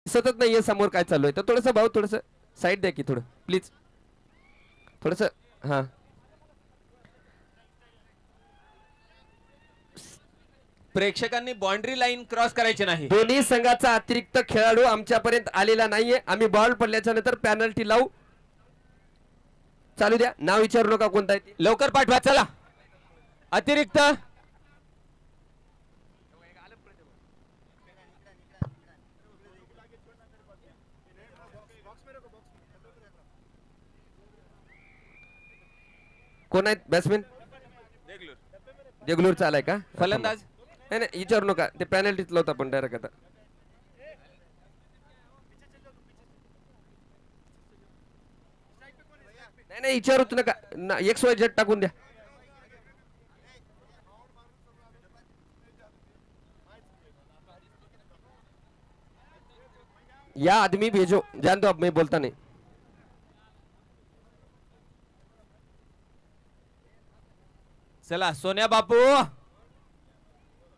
दिसतच नाहीये समोर काय चालू आहे. तर थोडंसं भाऊ थोडंसं साईड द्या की थोडं प्लीज. थोडंसं हां. प्रेक्षकांनी बाउंड्री लाईन क्रॉस करायची नाही. दोन्ही संघाचा अतिरिक्त खेळाडू आमच्यापर्यंत आलेला नाहीये. आम्ही बॉल पडल्याच्या नंतर पॅनल्टी लावू. चालू द्या. नाव विचारू नका कोणता आहे. लवकर पाठवा चला. अतिरिक्त कोण आहेत बॅट्समॅन. देगलूरचा आलाय का फलंदाज. नाही नाही विचारू नका. ते पॅनल्टीच लावता पण डायरेक्ट आता. नाही नाही विचारूच नका. XYZ टाकून द्या. या आदमी भेजो. जान दो अब मैं बोलता नहीं. चला सोन्या बापू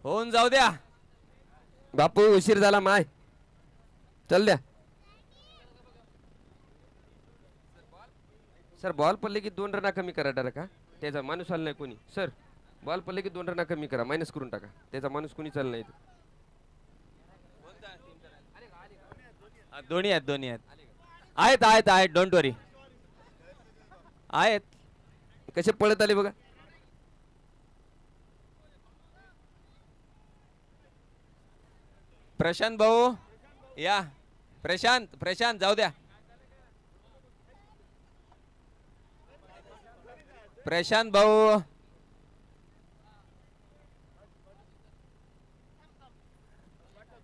होऊन जाऊ द्या. बापू उशीर झाला माय. चल द्या. सर बॉल पडले की 2 रना कमी करा डायरेक्ट. का त्याचा माणूस आला नाही कोणी. सर बॉल पडले की 2 रना कमी करा. मायनस करून टाका. त्याचा माणूस कोणी चालला नाही. दोन्ही आहेत दोन्ही आहेत आहेत आहेत डोंट वरी आहेत. कसे पळत आले बघा. प्रशांत भाऊ या. प्रशांत जाऊ द्या. प्रशांत भाऊ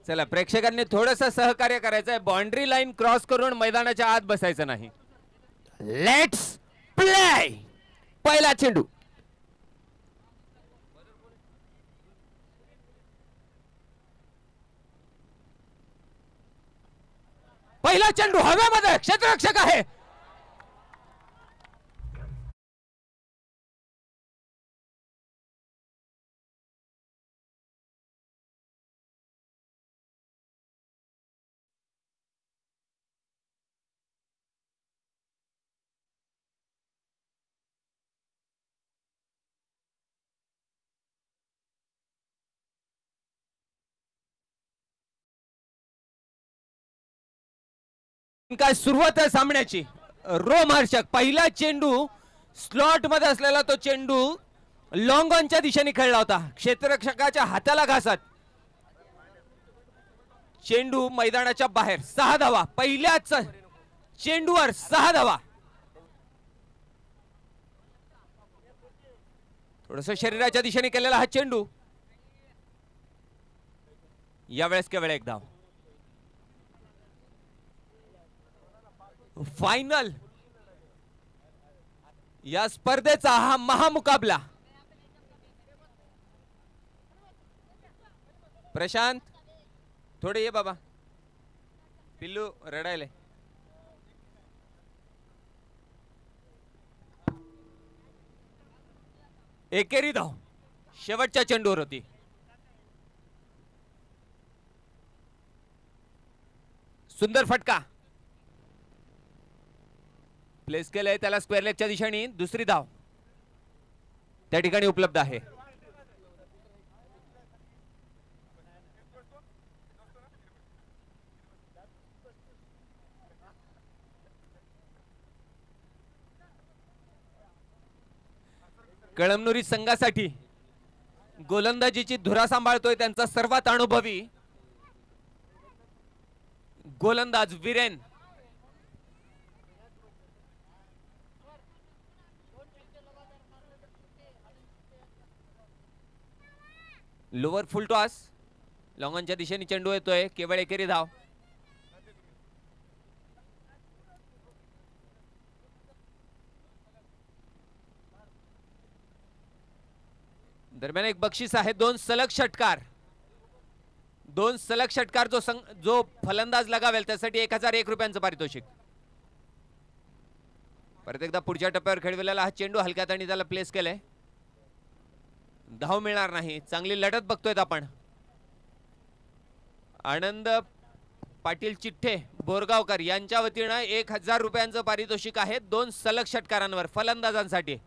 चला. प्रेक्षकांनी थोडस सहकार्य करायचं आहे. बाउंड्री लाईन क्रॉस करून मैदानाच्या आत बसायचं नाही. Let's play. पहिला चेंडू. पहिला चेंडू हवेमध्ये. क्षेत्ररक्षक आहे. काय सुरुवात आहे सामन्याची. रोमहर्षक पहिला चेंडू स्लॉट मध्ये असलेला तो चेंडू लॉंग ऑनच्या दिशेने खेळला होता. क्षेत्ररक्षकाच्या हाताला घासत चेंडू मैदानाच्या बाहेर. 6 धावा. पहिल्याच चेंडूवर 6 धावा. थोडस शरीराच्या दिशेने केलेला हा चेंडू. यावेळेस केवळ 1 धाव. फायनल या स्पर्धेचा हा महामुकाबला. प्रशांत थोडे ये बाबा. पिल्लू रडायले. एकेरी धाव शेवटच्या चेंडूवर होती. सुंदर फटका प्लेस केलंय त्याला स्क्वेअर लेगच्या दिशेने. दुसरी धाव त्या ठिकाणी उपलब्ध आहे. कळमनुरी संघासाठी गोलंदाजीची धुरा सांभाळतोय त्यांचा सर्वात अनुभवी गोलंदाज वीरेन. Lower full toss. लॉंगॉनच्या दिशेने चेंडू येतोय. केवळ एकेरी धाव. दरम्यान एक बक्षीस आहे. 2 सलग षटकार. 2 सलग षटकार जो फलंदाज लगावेल त्यासाठी 1001 रुपयांचं पारितोषिक. परत एकदा पुढच्या टप्प्यावर खेळविलेला हा चेंडू हलक्यात आणि त्याला प्लेस केलंय. धाव मिळणार नाही. चांगली लढत बघतोय आपण. आनंद पाटील चिठ्ठे बोरगावकर यांच्या वतीनं 1000 रुपयांचं पारितोषिक आहे 2 सलग षटकारांवर फलंदाजांसाठी.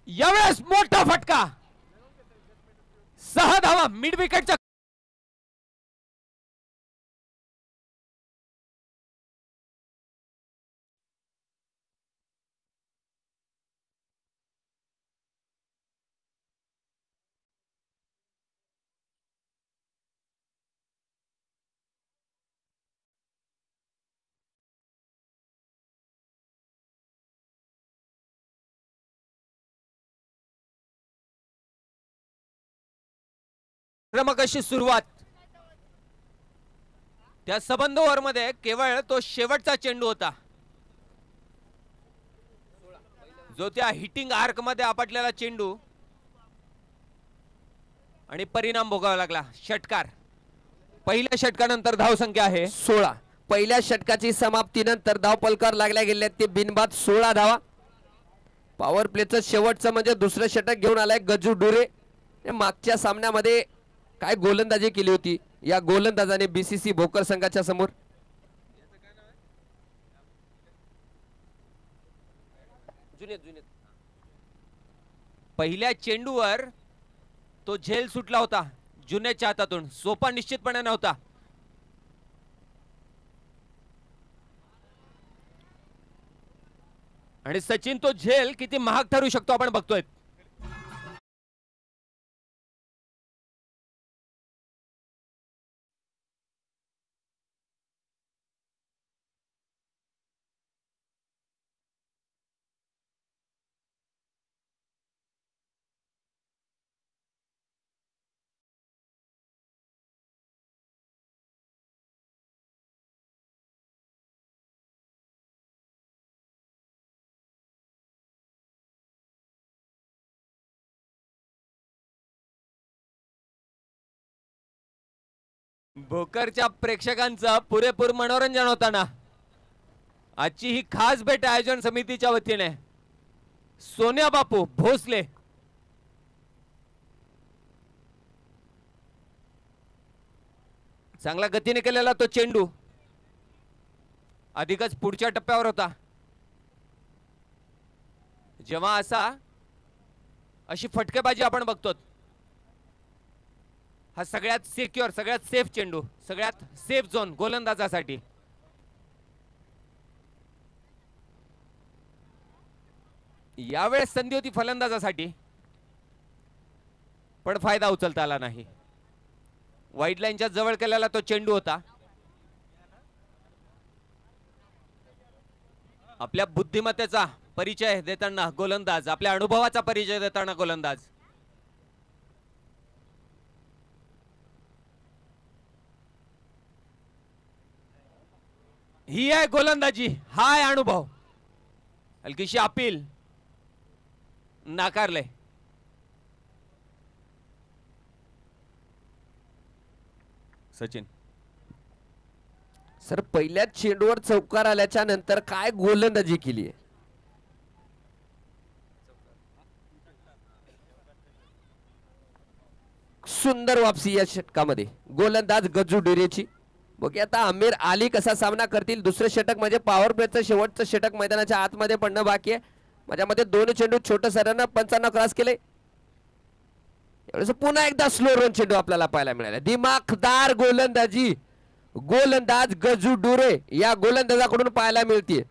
यावेळेस मोठा फटका, 6 धावा मिड विकेटच्या. क्रमक अशी सुरुवात. त्या सबंध ओव्हर मध्ये केवळ तो शेवटचा चेंडू होता जो त्या हिटिंग आर्क मध्ये आपटलेला चेंडू आणि परिणाम भोगावा लागला. षटकार. पहिल्या षटकानंतर धावसंख्या आहे 16. पहिल्या षटकाची समाप्तीनंतर धावफलकावर लागल्या गेल्या ते बिनबाद 16 धावा. पॉवर प्लेचं शेवटचं म्हणजे दुसरं षटक घेऊन आलाय गजू डुरे. मागच्या सामन्यामध्ये काय गोलंदाजी केली होती या गोलंदाजाने बीसीसी भोकर संघाच्या समोर. पहिल्या चेंडूवर तो झेल सुटला होता जुनेच्या हातातून. सोपा निश्चितपणे नव्हता. आणि सचिन तो झेल किती महाग ठरू शकतो आपण बघतोय. भोकरच्या प्रेक्षकांचं पुरेपूर मनोरंजन होताना आजची ही खास भेट आयोजन समितीच्या वतीने सोन्या बापू भोसले चांगल्या गतीने केलेला तो चेंडू अधिकच पुढच्या टप्प्यावर होता. जेव्हा अशी फटकेबाजी आपण बघतो हा सगळ्यात सिक्युअर सगळ्यात सेफ चेंडू सगळ्यात सेफ झोन गोलंदाजासाठी. यावेळेस संधी होती फलंदाजासाठी पण फायदा उचलता आला नाही. वाईड लाईनच्या जवळ केलेला तो चेंडू होता. आपल्या बुद्धिमत्तेचा परिचय देताना गोलंदाज आपल्या अनुभवाचा परिचय देताना गोलंदाज. ही आहे गोलंदाजी हा आहे अनुभव. हलकीशी अपील नाकारले. सचिन सर पहिल्याच चेंडूवर चौकार आल्याच्या नंतर काय गोलंदाजी केली. सुंदर वापसी या षटकामध्ये गोलंदाज गजू डेरेची. बघूया आता आमिर अली कसा सामना करतील. दुसरं षटक म्हणजे पॉवर प्लेचं शेवटचं षटक मैदानाच्या आतमध्ये पडणं बाकी आहे. माझ्यामध्ये 2 चेंडू छोटं सरांना 55 क्रॉस केले. यावेळेस पुन्हा एकदा स्लो रन चेंडू आपल्याला पाहायला मिळाला. दिमाखदार गोलंदाजी गोलंदाज गजू डुरे या गोलंदाजाकडून पाहायला मिळते.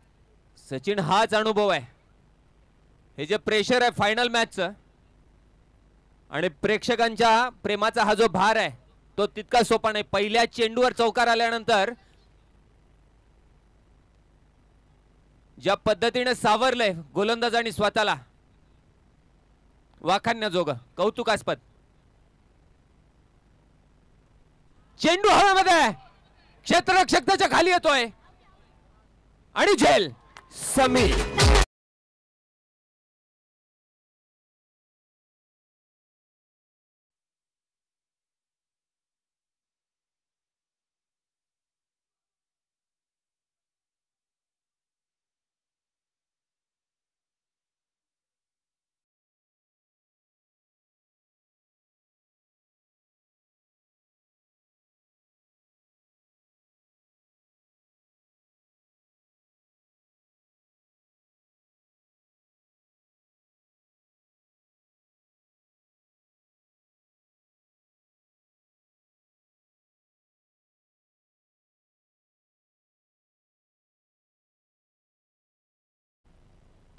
सचिन हाच अनुभव आहे. हे जे प्रेशर आहे फायनल मॅचचं आणि प्रेक्षकांच्या प्रेमाचा हा जो भार आहे तो तितका सोपा नाही. पहिल्या चेंडूवर चौकार आल्यानंतर ज्या पद्धतीने सावरलंय गोलंदाजांनी स्वतःला वाखाणण्याजोगं कौतुकास्पद. चेंडू हवेमध्ये क्षेत्ररक्षक त्याच्या खाली येतोय आणि झेल. समीर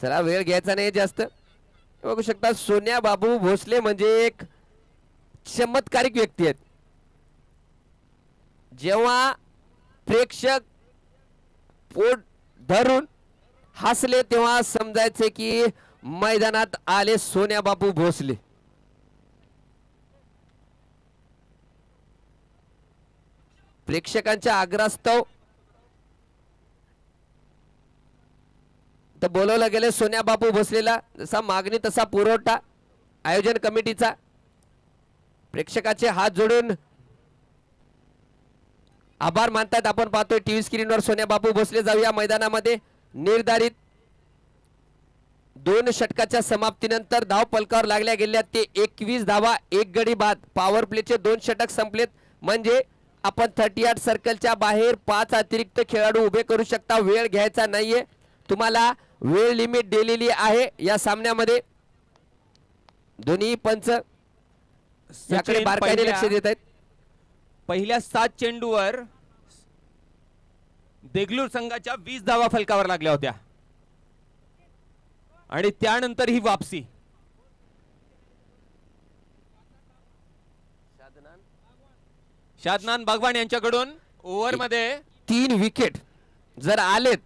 चला वेळ घ्यायचा नाही जास्त. बघू शकता सोन्या बाबू भोसले म्हणजे एक चमत्कारिक व्यक्ती आहेत. जेव्हा प्रेक्षक पोट धरून हसले तेव्हा समजायचे की मैदानात आले सोन्या बापू भोसले. प्रेक्षकांच्या आग्रहास्तव तर बोलवलं गेले सोन्या बापू भोसलेला. जसा मागणी तसा पुरवठा आयोजन कमिटीचा. प्रेक्षकाचे हात जोडून आभार मानतात. आपण पाहतोय टीव्ही स्क्रीनवर सोन्या बापू भोसले जाऊया मैदानामध्ये. निर्धारित 2 षटकाच्या समाप्तीनंतर धाव पलकावर लागल्या गेल्या ते 21 धावा 1 गडी बाद. पॉवर प्लेचे 2 षटक संपलेत म्हणजे आपण 38 सर्कलच्या बाहेर 5 अतिरिक्त खेळाडू उभे करू शकता. वेळ घ्यायचा नाहीये. तुम्हाला वेळ लिमिट दिलेली आहे या सामन्यामध्ये. दोन्ही पंच याकडे बारकाईने लक्ष देत आहेत. पहिल्या 7 चेंडूवर देगलूर संघाच्या 20 धावा फलकावर लागल्या होत्या आणि त्यानंतर ही वापसी. शादनान बागवान यांच्याकडून ओव्हर मध्ये 3 विकेट जर आलेत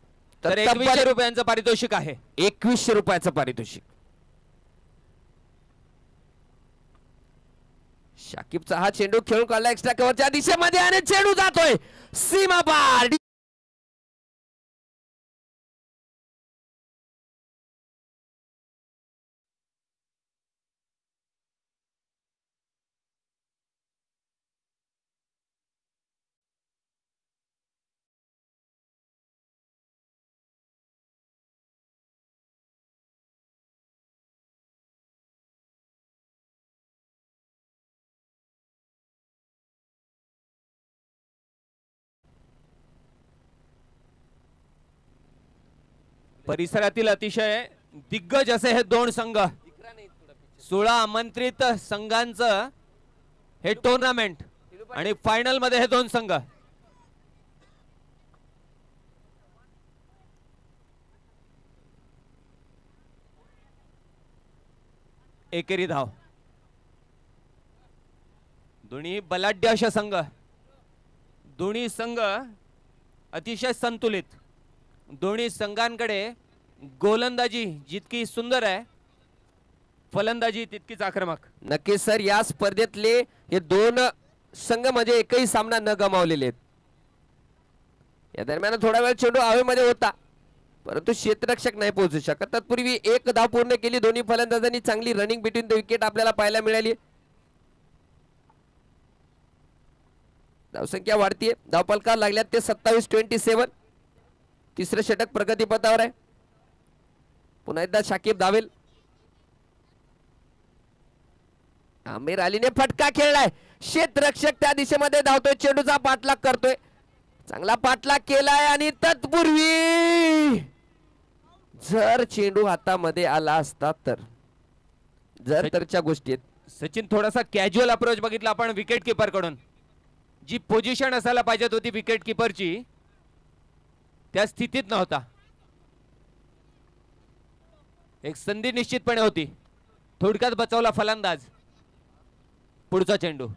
तर 2100 रुपयांचं पारितोषिक आहे. 2100 रुपयाचं पारितोषिक. शाकिबचा हा चेंडू खेळून काढला एक्स्ट्रा कव्हरच्या दिशेमध्ये आणि चेंडू जातोय सीमा पार. परिसरातील अतिशय दिग्गज असे हे 2 संघ. 16 आमंत्रित संघांचं हे टुर्नामेंट आणि फायनल मध्ये हे 2 संघ. एकेरी धाव. दोन्ही बलाढ्य अशा संघ. दोन्ही संघ अतिशय संतुलित. दोन्ही संघांकडे गोलंदाजी जितकी सुंदर आहे फलंदाजी तितकीच आक्रमक. नक्कीच सर. या स्पर्धेतले हे 2 संघ म्हणजे एकही सामना न गमावलेले आहेत. या दरम्यान थोडा वेळ चेंडू हवेमध्ये होता परंतु क्षेत्ररक्षक नाही पोहोचू शकत. तत्पूर्वी 1 धाव पूर्ण केली. दोन्ही फलंदाजांनी चांगली रनिंग बिटवीन द विकेट आपल्याला पाहायला मिळाली. धावसंख्या वाढतीये. धावपलकार लागल्यात ते 27-27. तिसरं षटक प्रगतीपथावर आहे. पुन्हा एकदा शाकिब धावेल. आमिर अलीने फटका खेळलाय. क्षेत्ररक्षक त्या दिशेमध्ये धावतोय. चेंडूचा पाठलाग करतोय. चांगला पाठलाग केलाय आणि तत्पूर्वी जर चेंडू हातामध्ये आला असता तर जर तरच्या गोष्टी आहेत. सचिन थोडासा कॅज्युअल अप्रोच बघितला आपण विकेट किपर कडून. जी पोझिशन असायला पाहिजे होती विकेट किपरची त्या स्थितीत नव्हता. एक संधी निश्चितपणे होती. थोडक्यात बचावला फलंदाज. पुढचा चेंडू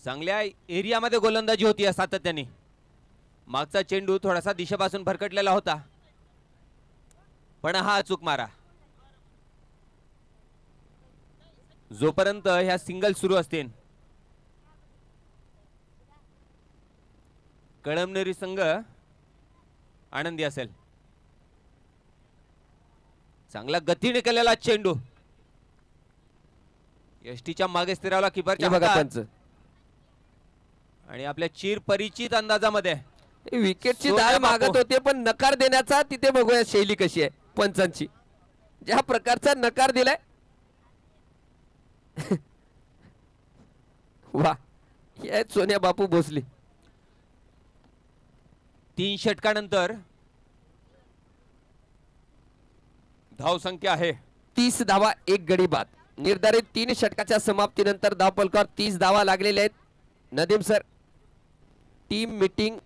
चांगल्या एरियामध्ये गोलंदाजी होती सातत्याने. मागचा चेंडू थोडासा दिशेपासून भरकटलेला होता पण हा अचूक मारा. जोपर्यंत ह्या सिंगल सुरू असतील कळमनेरी संघ आनंदी असेल. चांगला गतीने केलेला चेंडू यष्टीच्या मागे स्थिरावला किपरच्या हातात आणि आपल्या चिर परिचित अंदाजामध्ये विकेटची दाळ मागत होते पण नकार देण्याचा तिथे बघूया शैली कशी आहे पंचांची. ज्या प्रकारचा नकार दिलाय वा. हे सोन्या बापू भोसले. 3 षटकानंतर धाव संख्या आहे 30 धावा 1 गडी बाद. निर्धारित 3 षटकाच्या समाप्तीनंतर धावपलकावर 30 धावा लागलेल्या आहेत. नदीम सर टीम मीटिंग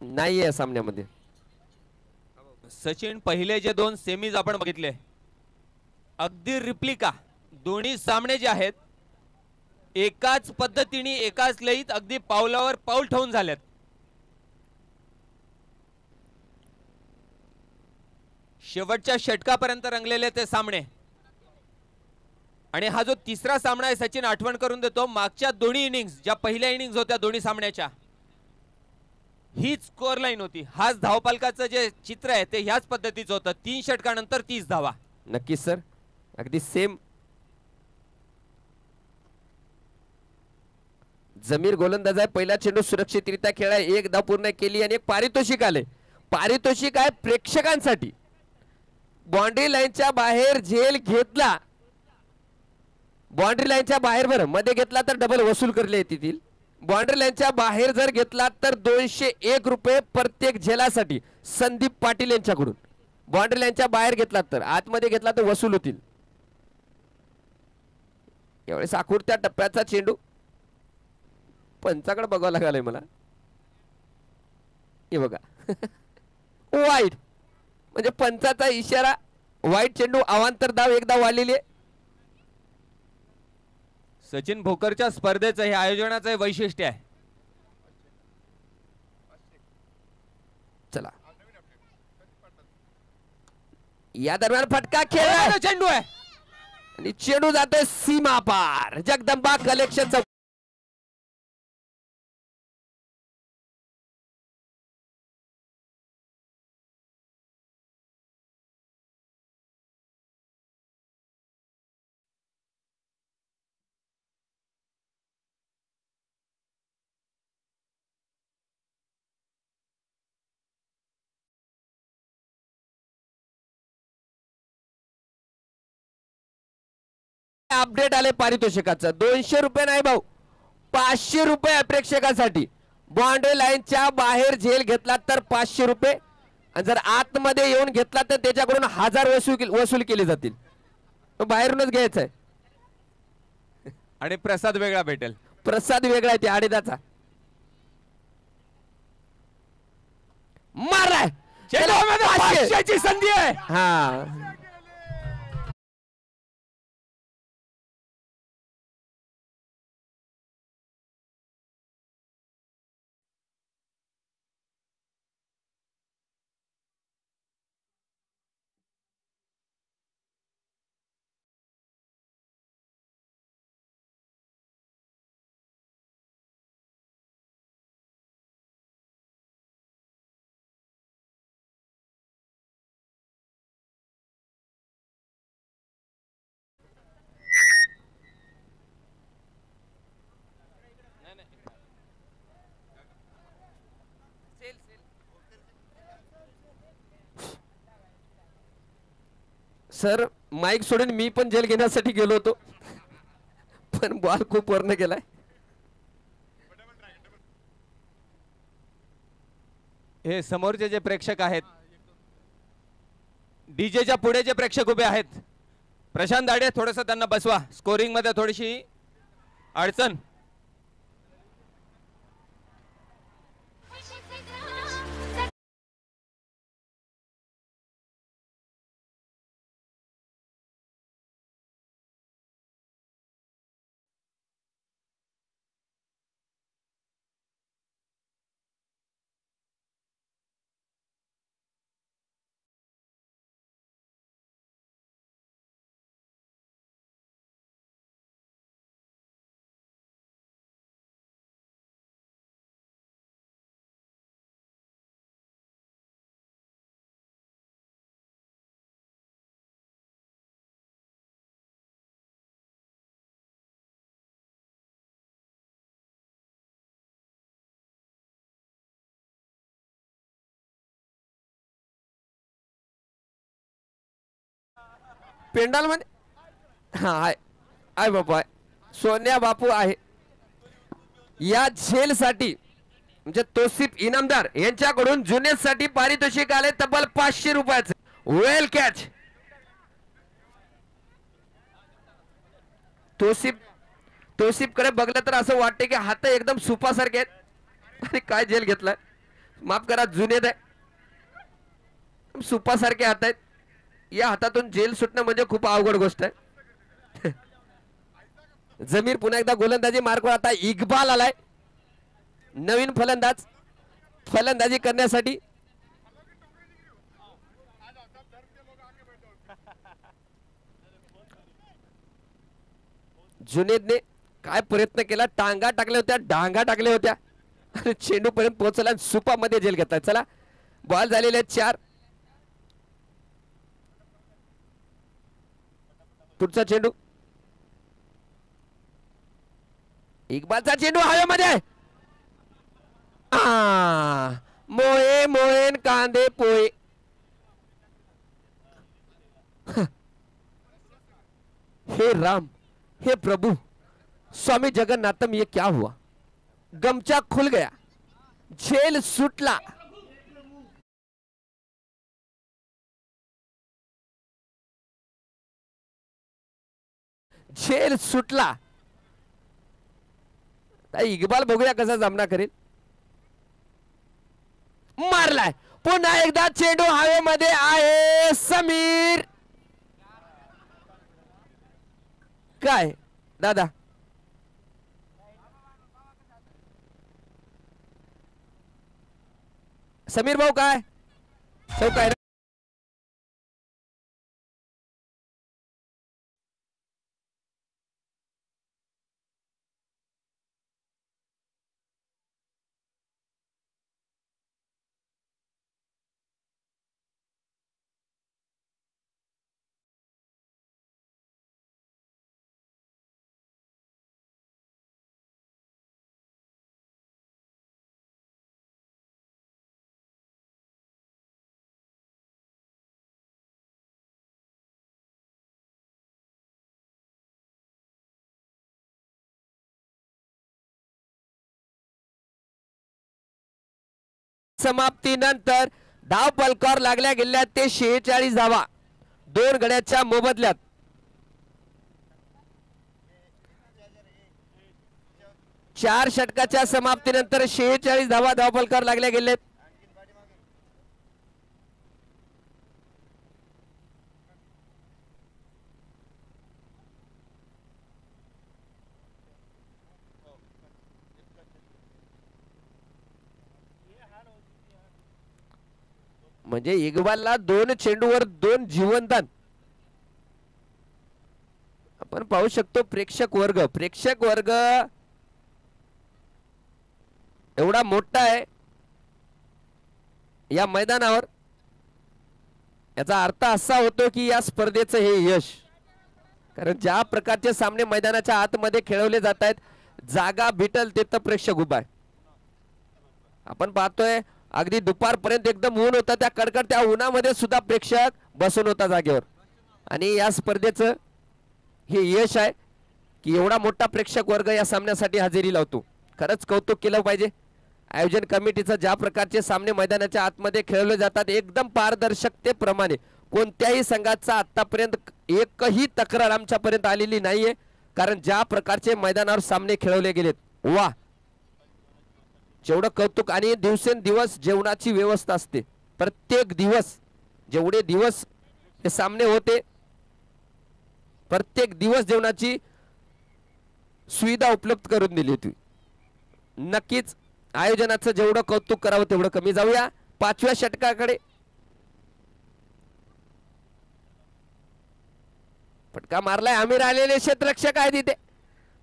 नाहीये या सामन्यामध्ये. सचिन, पहिले जे 2 सेमीज आपण बघितले अगदी रिप्लिका, दोन्ही सामने जे आहेत एकाच पद्धतीने एकाच लयीत अगदी पावलावर पाऊल ठेवून झालेत. शेवटच्या षटकापर्यंत रंगलेले ते सामने. आणि हा जो तिसरा सामना आहे सचिन, आठवण करून देतो मागच्या दोन्ही इनिंग्स, ज्या पहिल्या इनिंग्स होत्या दोन्ही सामन्याच्या, हीच स्कोअर लाईन होती. हाच धावपालकाचं जे चित्र आहे ते ह्याच पद्धतीचं होतं. 3 षटकानंतर 30 धावा. नक्कीच सर, अगदी सेम. जमीर गोलंदाज आहे. पहिला चेंडू सुरक्षितरित्या खेळाय, 1 धाव पूर्ण केली आणि एक पारितोषिक आले. पारितोषिक आहे प्रेक्षकांसाठी. बाउंड्री लाईनच्या बाहेर झेल घेतला, बाउंड्री लाईनच्या बाहेर बरं मध्ये घेतला तर डबल वसूल करले येतील. बाउंड्री लाईनच्या बाहेर जर घेतला तर 201 रुपये प्रत्येक झेलासाठी संदीप पाटील यांच्याकडून. बाउंड्री लाईनच्या बाहेर घेतला तर, आतमध्ये घेतला तर वसूल होतील. यावेळेस आखुरत्या टप्प्याचा चेंडू. पंचाकडे बघावं लागलंय मला. हे बघा वाईट, म्हणजे पंचाचा इशारा. वाईट चेंडू, अवांतर धाव, 1 धाव वाढलेली आहे. सचिन, भोकरच्या स्पर्धेचं हे आयोजनाचं वैशिष्ट्य आहे. चला, या दरम्यान फटका खेळला चेंडू आहे आणि चेंडू जातोय सीमा पार. जगदंबा कलेक्शनचा अपडेट आले पारितोषिकाचं. 200 रुपये नाही भाऊ, 500 रुपये आहे प्रेक्षकांसाठी. बाउंड्री लाईनच्या बाहेर झेल घेतला तर 500 रुपये, आणि जर आतमध्ये येऊन घेतला तर त्याच्याकडून 1000 वसूल केले जातील. तो बाहेरूनच घ्यायचा आहे. आणि प्रसाद वेगळा भेटेल. प्रसाद वेगळा आहे ते अडीदाचा. मारलाय, 500ची संधी आहे. हा, सर माईक सोडून मी पण जेल घेण्यासाठी गेलो होतो, पण बॉल खूप वरनं गेलाय. हे समोरचे जे प्रेक्षक आहेत, डीजेच्या पुढे जे प्रेक्षक उभे आहेत, प्रशांत दाडे, थोडंसं त्यांना बसवा. स्कोरिंग मध्ये थोडीशी अडचण. पेंडाल मध्ये हा आहे, आहे बापू आहे, सोन्या बापू आहे. या झेल साठी म्हणजे तोसिफ इनामदार यांच्याकडून जुनेस साठी पारितोषिक आले तब्बल 500 रुपयाचे. वेल कॅच. तोसिफ कडे बघलं तर असं वाटते की हात एकदम सुपासारखे आहेत. आणि काय झेल घेतलाय. माफ करा जुनेद आहे, सुपासारखे हात आहेत, या हातातून जेल सुटणं म्हणजे खूप अवघड गोष्ट आहे. जमीर पुन्हा एकदा गोलंदाजी मार्कवर. आता इक्बाल आलाय, नवीन फलंदाज फलंदाजी करण्यासाठी. जुनेदने काय प्रयत्न केला, टांगा टाकल्या होत्या, डांगा टाकल्या होत्या आणि चेंडू पर्यंत पोहोचला आणि सुपा मध्ये जेल घेतलाय. चला बॉल झालेले आहेत 4. पुढचा चेंडू, इक्बालचा चेंडू हवेमध्ये. मोये मोयेन कांदे पोहे. हे राम, हे प्रभु, स्वामी जगन्नाथम, ये क्या हुआ? गमचा खुल गया, जेल सुटला. जेल सुटला. इक्बाल बघूया कसा सामना करेल. मारलाय पुन्हा एकदा, चेंडू हवेमध्ये आहे. समीर, काय दादा, समीर भाऊ काय काय समाप्तीनंतर धाव पलकावर लागल्या गेल्या ते 46 धावा 2 गड्याच्या मोबदल्यात. चार षटकाच्या समाप्तीनंतर 46 धावा धाव पलकावर लागल्या गेलेत. म्हणजे इक्बालला 2 चेंडूवर 2 जीवनदान. आपण पाहू शकतो प्रेक्षक वर्ग एवढा मोठा आहे या मैदानावर. याचा अर्थ असा होतो की या स्पर्धेचं हे यश, कारण ज्या प्रकारचे सामने मैदानाच्या आतमध्ये खेळवले जात आहेत, जागा भेटल तिथं प्रेक्षक उभा आहे. आपण पाहतोय अगदी दुपारपर्यंत एकदम ऊन होता, त्या कडकडत्या उन्हामध्ये सुद्धा प्रेक्षक बसून होता जागेवर. आणि या स्पर्धेचं हे यश आहे की एवढा मोठा प्रेक्षक वर्ग या सामन्यासाठी हजेरी लावतो. खरंच कौतुक केलं पाहिजे आयोजन कमिटीचं. ज्या प्रकारचे सामने मैदानाच्या आतमध्ये खेळवले जातात एकदम पारदर्शकतेप्रमाणे, कोणत्याही संघाचा आतापर्यंत एकही तक्रार आमच्यापर्यंत आलेली नाहीये, कारण ज्या प्रकारचे मैदानावर सामने खेळवले गेलेत, वा, जेवढं कौतुक. आणि दिवसेंदिवस जेवणाची व्यवस्था असते. प्रत्येक दिवस जेवढे दिवस हे सामने होते, प्रत्येक दिवस जेवणाची सुविधा उपलब्ध करून दिली होती. नक्कीच आयोजनाचं जेवढं कौतुक करावं तेवढं कमी. जाऊया 5व्या षटकाकडे. फटका मारलाय, आमिर आलेले क्षेत्ररक्षक आहे तिथे.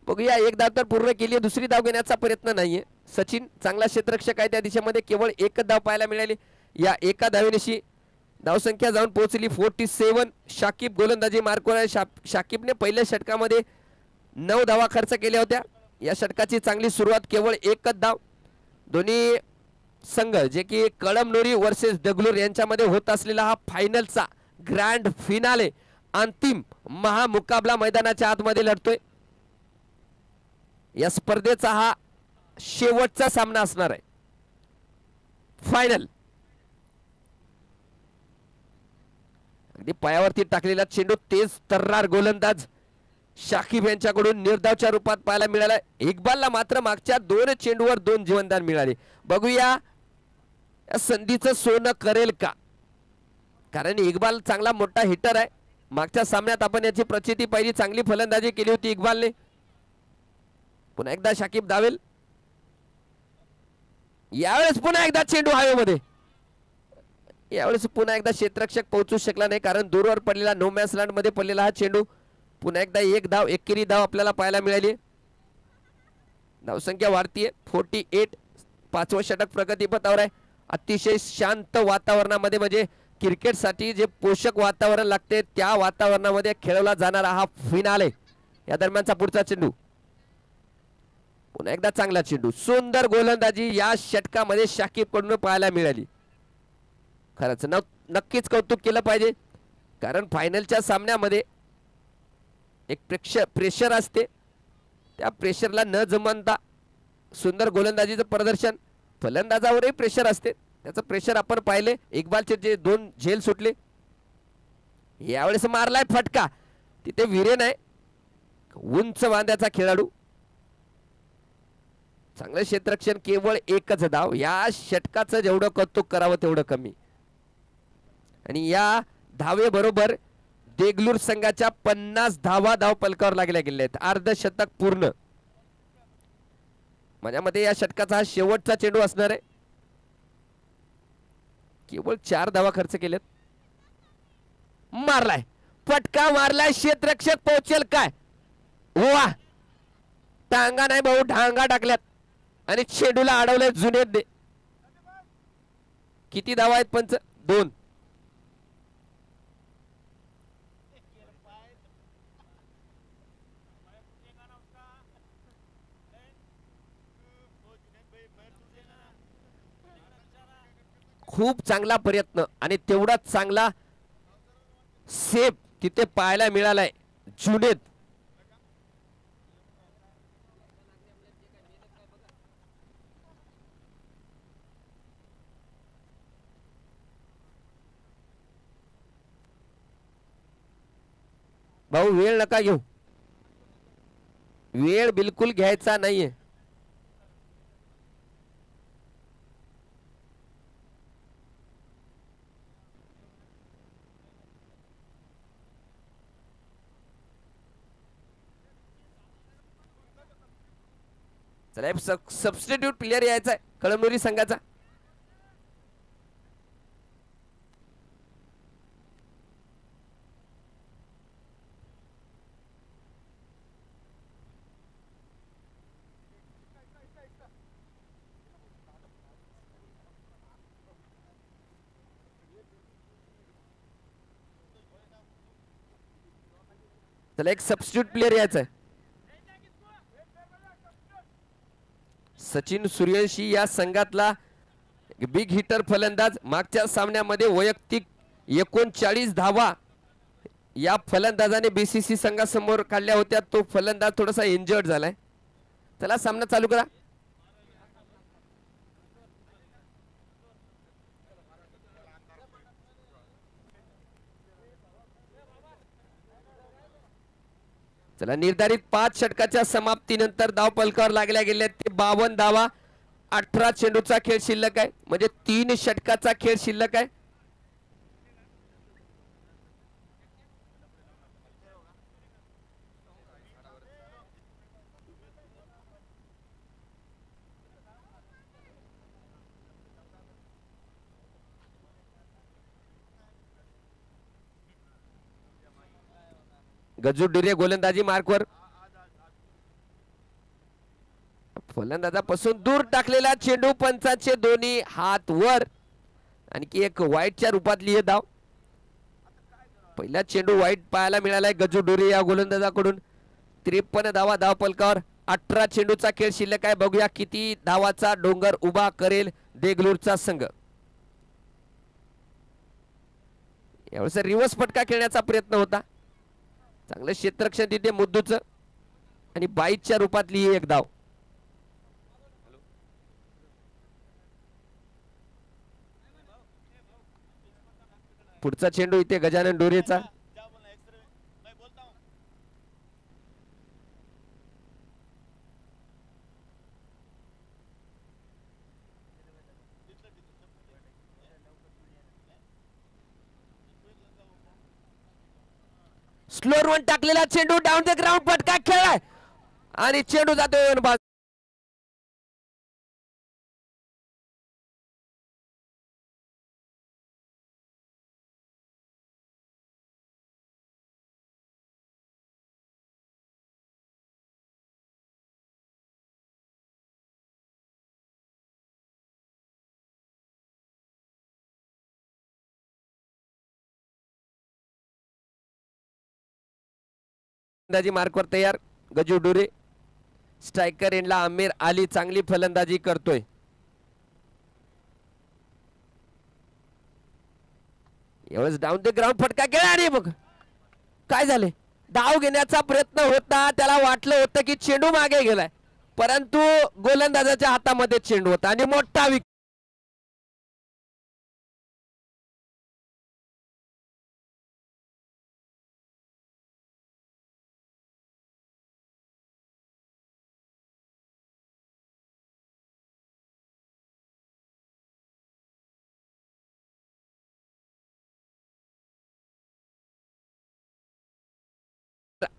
बघूया, एक धाव तर पूर्ण केली, दुसरी धाव घेण्याचा प्रयत्न नाहीये. सचिन चांगला क्षेत्ररक्षक आहे त्या दिशेमध्ये, केवळ एकच धाव पाहायला मिळाली. या एका धावेनिशी धावसंख्या जाऊन पोहोचली 47. शाकिब गोलंदाजी मार्कवर आहे. शाकिबने पहिल्या षटकामध्ये 9 धावा खर्च केल्या होत्या. या षटकाची चांगली सुरुवात, केवळ एकच धाव. दोन्ही संघ जे की कळमनुरी वर्सेस दगलूर यांच्यामध्ये होत असलेला हा फायनलचा ग्रँड फिनाले, अंतिम महामुकाबला मैदानाच्या आतमध्ये लढतोय. या स्पर्धेचा हा शेवटचा सामना असणार आहे, फायनल. अगदी पायावरती टाकलेला चेंडू तेज तर्रार गोलंदाज शाकिब यांच्याकडून निर्धावच्या रूपात पाहायला मिळाला. इक्बालला मात्र मागच्या 2 चेंडूवर 2 जीवनदान मिळाले. बघूया या संधीचं सोनं करेल का? कारण इक्बाल चांगला मोठा हिटर आहे. मागच्या सामन्यात आपण याची प्रचिती पाहिली, चांगली फलंदाजी केली होती इक्बालने. पुन्हा एकदा शाकिब धावेल. यावेळेस पुन्हा एकदा चेंडू हवेमध्ये. यावेळेस पुन्हा एकदा क्षेत्ररक्षक पोहोचू शकला नाही, कारण दूरवर पडलेला नो मॅन्स लँड मध्ये पडलेला हा चेंडू. पुन्हा एकदा एक धाव, एकेरी धाव आपल्याला पाहायला मिळाली. धावसंख्या वाढतीये 48. 5वं षटक प्रगतीपथावर आहे. अतिशय शांत वातावरणामध्ये, म्हणजे क्रिकेटसाठी जे पोषक वातावरण लागते त्या वातावरणामध्ये खेळवला जाणारा हा फिनाले. या दरम्यानचा पुढचा चेंडू. पुन्हा एकदा चांगला चेंडू. सुंदर गोलंदाजी या षटकामध्ये शाकिब कडून पाहायला मिळाली. खरंच नक्कीच कौतुक केलं पाहिजे, कारण फायनलच्या सामन्यामध्ये एक प्रेशर असते. त्या प्रेशरला न जमवता सुंदर गोलंदाजीचं प्रदर्शन. फलंदाजावरही प्रेशर असते, त्याचं प्रेशर आपण पाहिले. इक्बालचे जे 2 झेल सुटले. यावेळेस मारलाय फटका. तिथे विरेन आहे, उंच बांध्याचा खेळाडू. चांगलं क्षेत्ररक्षण, केवळ एकच धाव. या षटकाचं जेवढं कौतुक करावं तेवढं कमी. आणि या धावे बरोबर देगलूर संघाच्या 50 धावा धाव पलकावर लागल्या गेल्या आहेत. अर्धशतक पूर्ण. माझ्यामध्ये या षटकाचा हा शेवटचा चेंडू असणार आहे. केवळ 4 धावा खर्च केल्यात. मारलाय फटका, मारलाय. क्षेत्ररक्षक पोहोचेल काय? वा, टांगा नाही भाऊ, ढांगा टाकल्यात आणि चेंडूला अडवलंय जुनेद दे. किती धावा आहेत पंच? 2. खूप चांगला प्रयत्न आणि तेवढाच चांगला सेफ तिथे पाहायला मिळालाय जुनेद. भाऊ वेळ नका घेऊ, वेळ बिलकुल घ्यायचा नाहीये. चला सबस्टिट्यूट प्लेयर यायचा आहे कळमनुरी संघाचा. चला एक सबस्टिट्यूट प्लेयर यायचा आहे. सचिन सूर्यवंशी या संघातला बिग हिटर फलंदाज. मागच्या सामन्यामध्ये वैयक्तिक 39 धावा या फलंदाजाने बीसीसी संघासमोर काढल्या होत्या. तो फलंदाज थोडासा इंजर्ड झालाय. चला सामना चालू करा. चला निर्धारित 5 षटकाच्या समाप्तीनंतर धाव पलकावर लागल्या गेल्या ते 52 धावा. 18 चेंडूचा खेळ शिल्लक आहे, म्हणजे 3 षटकाचा खेळ शिल्लक आहे. गजू डिरे गोलंदाजी मार्कवर. फलंदाजापासून दूर टाकलेला चेंडू, पंचांचे दोन्ही हात वर. आणखी एक वाईटच्या रूपातली हे धाव. पहिला चेंडू वाईट पाहायला मिळालाय गजू डिरे या गोलंदाजाकडून. 53 धावा धाव पलकावर. 18 चेंडूचा खेळ शिल्लक आहे. बघूया किती धावाचा डोंगर उभा करेल देगलूरचा संघ. यावेळेस रिव्हर्स फटका खेळण्याचा प्रयत्न होता. चांगलं क्षेत्ररक्षण तिथे मुद्दूच आणि 22च्या रूपातली ही एक धाव. पुढचा चेंडू इथे गजानन डोरेचा. स्लोअर वन टाकलेला चेंडू डाऊन द ग्राउंड फटका खेळलाय आणि चेंडू जातोय वन बाजू. फलंदाजी मार्कवर तयार. गजू डुरे. स्ट्रायकर एंडला आमिर आली चांगली फलंदाजी करतोय. एवढंच डाऊन द ग्राउंड फटका गेला आणि बघ काय झाले. धाव घेण्याचा प्रयत्न होता, त्याला वाटलं होतं की चेंडू मागे गेलाय, परंतु गोलंदाजाच्या हातामध्ये चेंडू होता आणि मोठा विकेट.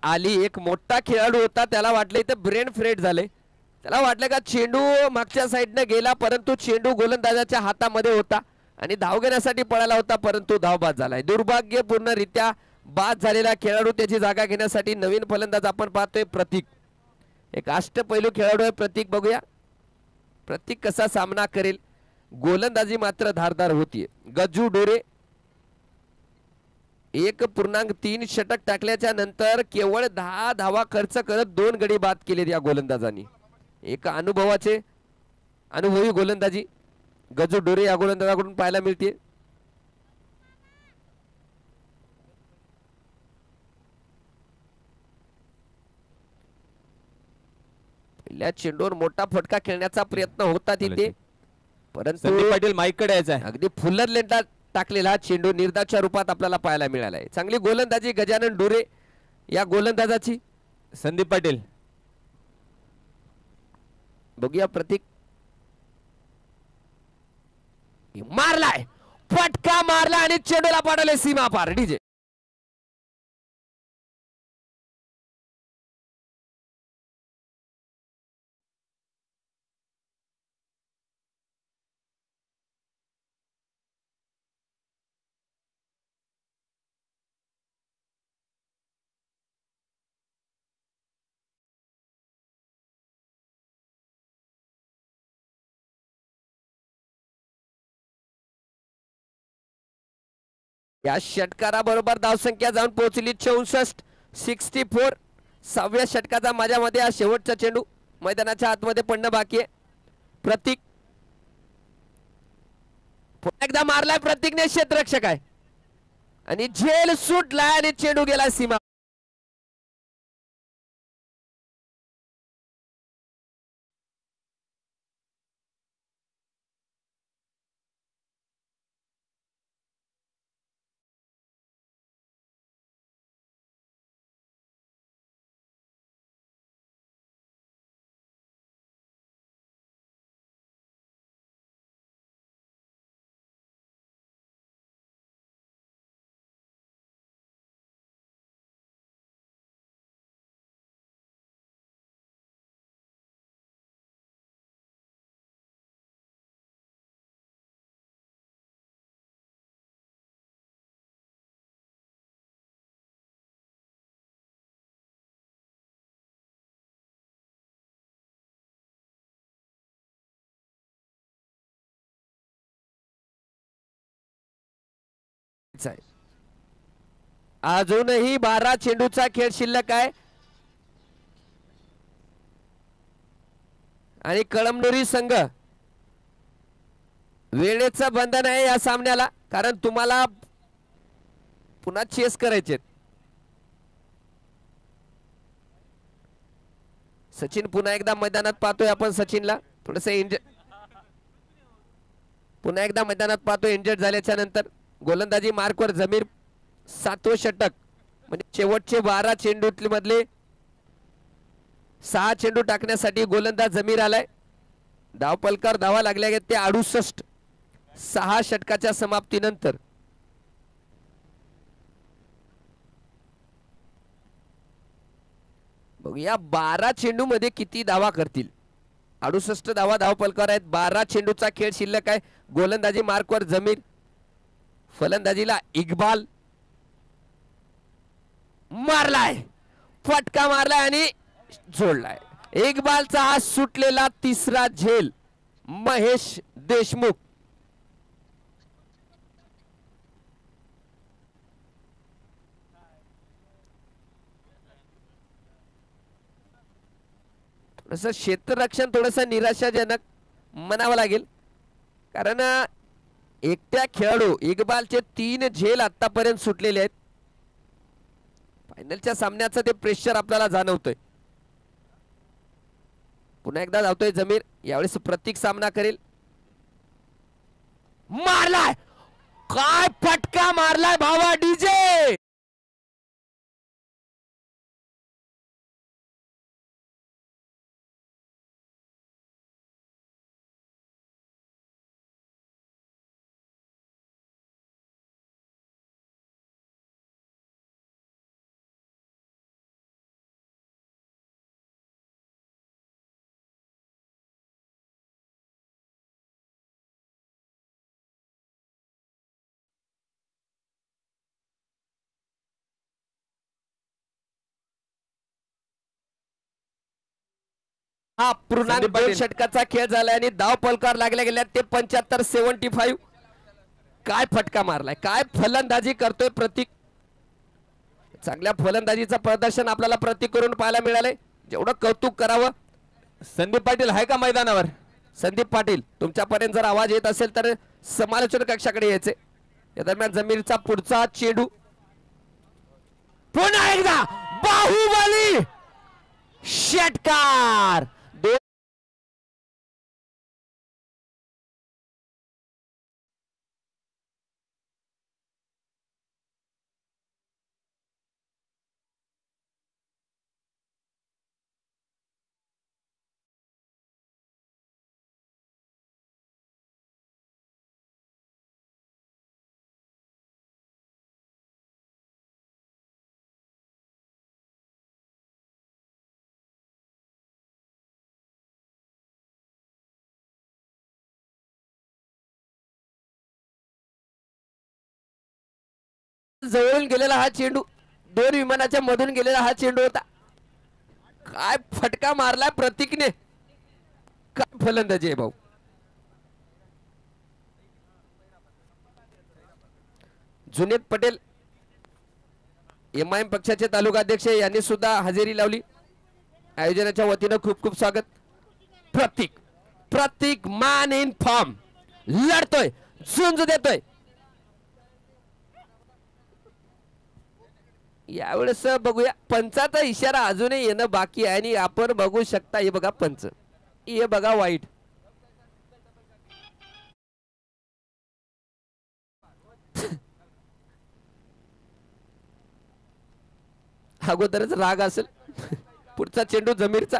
आली एक मोठा खेळाडू होता, त्याला वाटलं इथं ब्रेन फ्रेड झाले, त्याला वाटलं का चेंडू मागच्या साईडने गेला, परंतु चेंडू गोलंदाजाच्या हातामध्ये होता आणि धाव घेण्यासाठी पळाला होता, परंतु धाव बाद झालाय. दुर्भाग्यपूर्णरित्या बाद झालेला खेळाडू त्याची जागा घेण्यासाठी नवीन फलंदाज आपण पाहतोय प्रतीक. एक अष्टपैलू खेळाडू आहे प्रतीक. बघूया प्रतीक कसा सामना करेल. गोलंदाजी मात्र धारदार होतीये. गजू डोरे 1.3 षटक टाकल्याच्या नंतर केवळ 10 धावा खर्च करत 2 गडी बाद केले या गोलंदाजांनी. एक अनुभवी गोलंदाजी गजू डोरे या गोलंदाजाकडून पाहायला मिळते. पहिल्या चेंडूवर मोठा फटका खेळण्याचा प्रयत्न होता तिथे, परंतु पाटील माईककडे यायचा आहे. अगदी फुल्लर लेंडा टाकलेला चेंडू निर्धाच्या रूपात आपल्याला पाहायला मिळाला आहे. चांगली गोलंदाजी गजानन डोरे या गोलंदाजाची. संदीप पाटील बघूया प्रतीक मारलाय, फटका मारला आणि चेंडूला पाडले सीमा पार. डीजे या षटकाराबरोबर धावसंख्या जाऊन पोहोचली 64. 64. 6व्या षटकाचा माझ्यामध्ये हा शेवटचा चेंडू मैदानाच्या आतमध्ये पडणं बाकी आहे. प्रतीक पुन्हा एकदा मारलाय प्रतीकने, क्षेत्ररक्षक आहे आणि झेल सुटलाय आणि चेंडू गेला सीमा. अजूनही 12 चेंडूचा खेळ शिल्लक आहे आणि कळमनुरी संघ वेळेचं बंधन आहे या सामन्याला, कारण तुम्हाला पुन्हा चेस करायचे. सचिन पुन्हा एकदा मैदानात पाहतोय आपण. सचिनला थोडस पुन्हा एकदा मैदानात पाहतोय इंजर्ड झाल्याच्या नंतर. गोलंदाजी मार्कवर जमीर. 7वं षटक म्हणजे शेवटचे 12 चेंडू मधले 6 चेंडू टाकण्यासाठी गोलंदाज जमीर आलाय. धावपलकार धावा लागल्या आहेत ते 68. 6 षटकाच्या समाप्तीनंतर या 12 चेंडू मध्ये किती धावा करतील. 68 धावा धावफलकावर आहेत. 12 चेंडूचा खेळ शिल्लक आहे. गोलंदाजी मार्कवर जमीर, फलंदाजीला इक्बाल. मारलाय, फटका मारलाय आणि जोडलाय. इक्बालचा हा सुटलेला तिसरा झेल. महेश देशमुख. थोडस क्षेत्ररक्षण थोडस निराशाजनक म्हणावं लागेल, कारण एकट्या खेळाडू इक्बालचे 3 झेल आतापर्यंत सुटलेले आहेत. फायनलच्या सामन्याचं ते प्रेशर आपल्याला जाणवतोय. पुन्हा एकदा धावतोय जमीर. यावेळेस प्रतीक सामना करेल. मारलाय, काय फटका मारलाय भावा डीजे. हा पूर्णांक 2 षटकाचा खेळ झाला आणि धाव पलकार लागल्या गेल्या ते 75-75. काय फटका मारलाय, काय फलंदाजी करतोय प्रतीक. चांगल्या फलंदाजीचं प्रदर्शन आपल्याला प्रतीक करून पाहायला मिळाले. जेवढं कौतुक करावं. संदीप पाटील आहे का मैदानावर? संदीप पाटील, तुमच्यापर्यंत जर आवाज येत असेल तर समालोचन कक्षाकडे यायचे. या दरम्यान जमीरचा पुढचा चेंडू. पुन्हा एकदा बाहुबली षटकार. जवळून गेलेला हा चेंडू, 2 विमानाच्या मधून गेलेला हा चेंडू होता. काय फटका मारलाय प्रतीकने. काय फलंदाजी आहे भाऊ. जुनेद पटेल MIM पक्षाचे तालुका अध्यक्ष यांनी सुद्धा हजेरी लावली. आयोजनाच्या वतीनं खूप खूप स्वागत. प्रतीक, प्रतीक मॅन इन फॉर्म. लढतोय, झुंज देतोय. यावेळेस बघूया, पंचाचा इशारा अजूनही येणं बाकी आहे आणि आपण बघू शकता. हे बघा पंच, हे बघा वाईट. अगोदरच राग असेल. पुढचा चेंडू जमीरचा.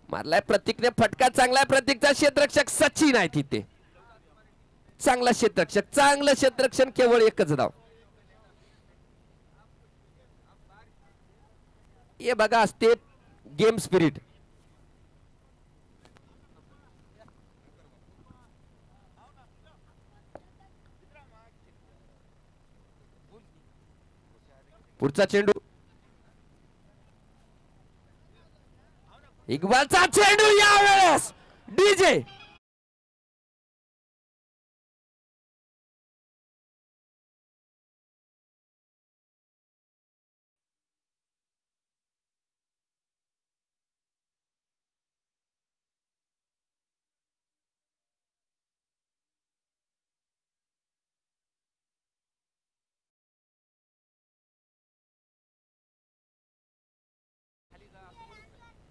मारलाय प्रतीकने फटका. चांगला प्रतीकचा. क्षेत्ररक्षक सचिन आहे तिथे. चांगला क्षेत्ररक्षक, चांगलं क्षेत्ररक्षण. केवळ एकच धाव. हे बघा असते गेम स्पिरिट. पुढचा चेंडू. इक्बालचा चेंडू. यावेळेस डीजे.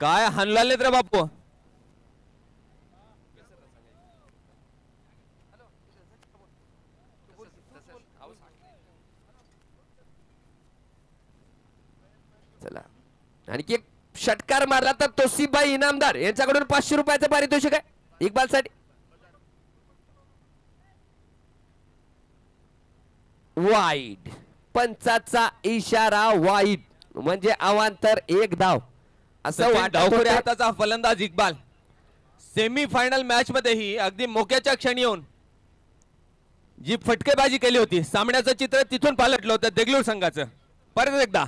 काय हाणलालेत रे बापू. चला, आणखी एक षटकार मारला तर तोसीबाई इनामदार यांच्याकडून 500 रुपयाचं पारितोषिक आहे इक्बालसाठी. वाईड. पंचाचा इशारा वाईड. म्हणजे अवांतर 1 धाव असं सचिन वाटत डावखुरे होतं. हाताचा फलंदाज इक्बाल सेमी फायनल मॅच मध्येही अगदी मोक्याच्या क्षणी येऊन जी फटकेबाजी केली होती सामन्याचं चित्र तिथून पालटलं होतं देगलूर संघाचं. परत एकदा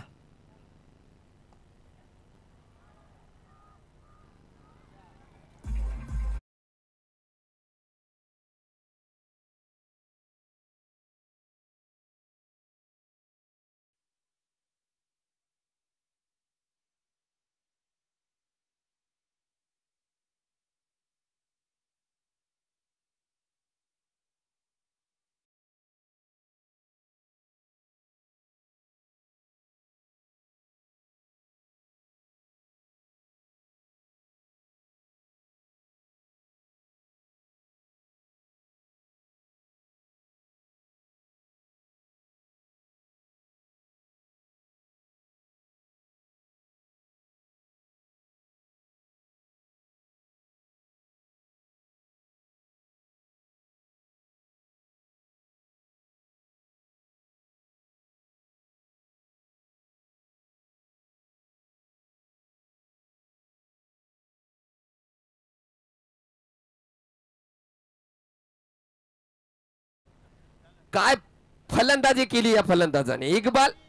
काय फलंदाजी केली या फलंदाजाने.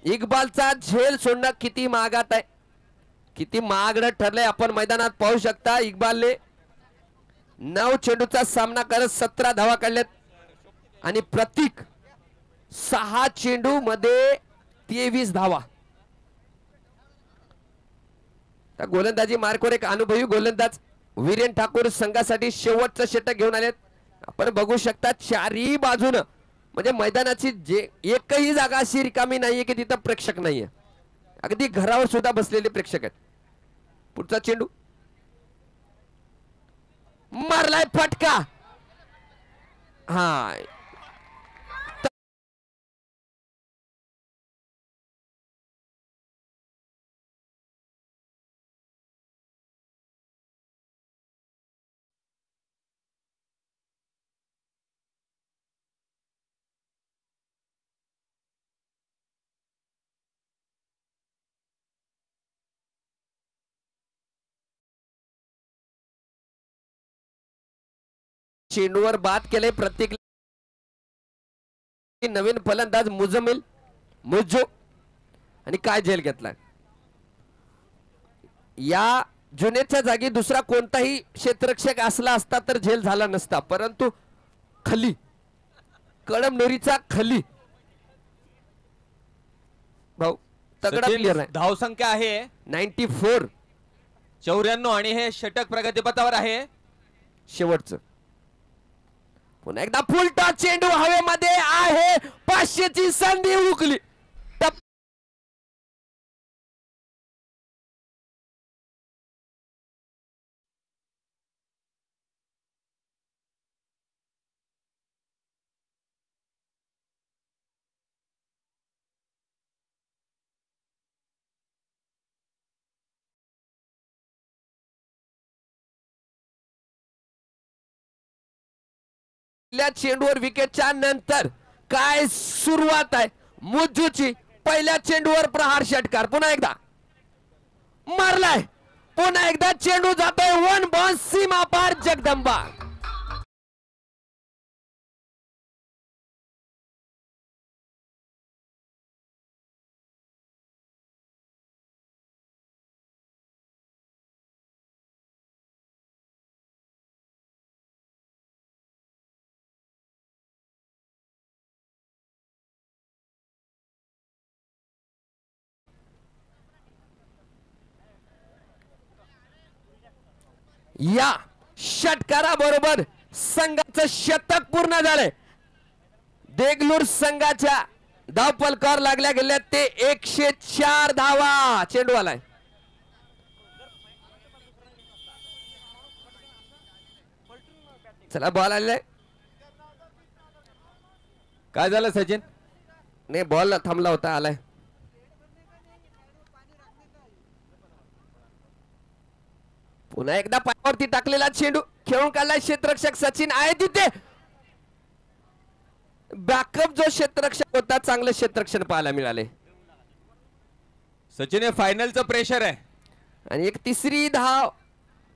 इक्बालचा झेल सोडणं किती महागात आहे, किती महागडं ठरलंय आपण मैदानात पाहू शकता. इक्बालने 9 चेंडूचा सामना करत 17 धावा काढल्यात आणि प्रतीक 6 चेंडू मध्ये 23 धावा. त्या गोलंदाजी मार्कवर एक अनुभवी गोलंदाज वीरेन ठाकूर संघासाठी शेवटचं षटक घेऊन आलेत. आपण बघू शकता चारही बाजूनं म्हणजे मैदानाची जे एकही जागा अशी रिकामी नाहीये की तिथं प्रेक्षक नाहीये. अगदी घरावर सुद्धा बसलेले प्रेक्षक आहेत. पुढचा चेंडू मारलाय फटका. हा चेंडूवर बाद केले प्रत्येक. नवीन फलंदाज मुज्जो आणि काय झेल घेतलाय. या जुनेच्या जागी दुसरा कोणताही क्षेत्ररक्षक असला असता तर झेल झाला नसता, परंतु खली कळमनुरीचा खली भाऊ तगडा प्लेयर आहे. धावसंख्या आहे 94 94 आणि हे षटक प्रगतीपथावर आहे. शेवटचं पुन्हा एकदा फुलटा चेंडू हवेमध्ये आहे. 500ची संधी हुकली. चेंडूवर विकेटच्या नंतर काय सुरुवात आहे मुज्जूची. पहिल्या चेंडूवर प्रहार षटकार. पुन्हा एकदा मारलाय. पुन्हा एकदा चेंडू जातोय 1 बॉल सीमा पार. जगदंबा या षटकाराबरोबर संघाचं शतक पूर्ण झालंय. देगलूर संघाच्या धावफलकावर लागल्या गेल्या ते 104 धावा. चेंडू आलाय. चला बॉल आलेला. काय झालं सचिन. नाही बॉल थांबला होता. आलाय. पुन्हा एकदा पायावरती टाकलेला चेंडू खेळून काढलाय क्षेत्ररक्षक सचिन आहे तिथे. बॅकअप जो क्षेत्ररक्षक होता चांगलं क्षेत्ररक्षण पाहायला मिळाले. सचिन हे फायनलचं प्रेशर आहे आणि एक तिसरी धाव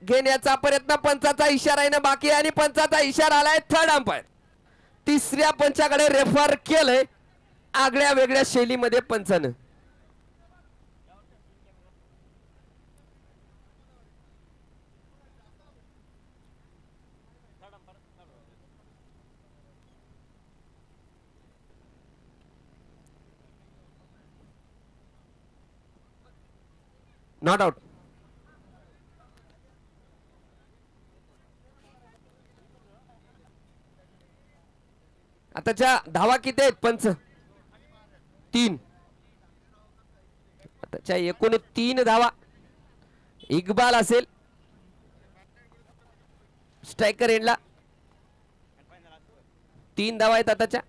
घेण्याचा प्रयत्न, पंचाचा इशारा आहे ना बाकी, आणि पंचाचा इशारा आलाय थर्ड अंपायर. तिसऱ्या पंचाकडे रेफर केलंय आगळ्या वेगळ्या शैलीमध्ये पंचानं. Not out. आताच्या धावा किती आहेत पंच? 3. आताच्या एकूण 3 धावा. इक्बाल असेल स्ट्रायकर एंडला. 3 धावा आहेत आताच्या.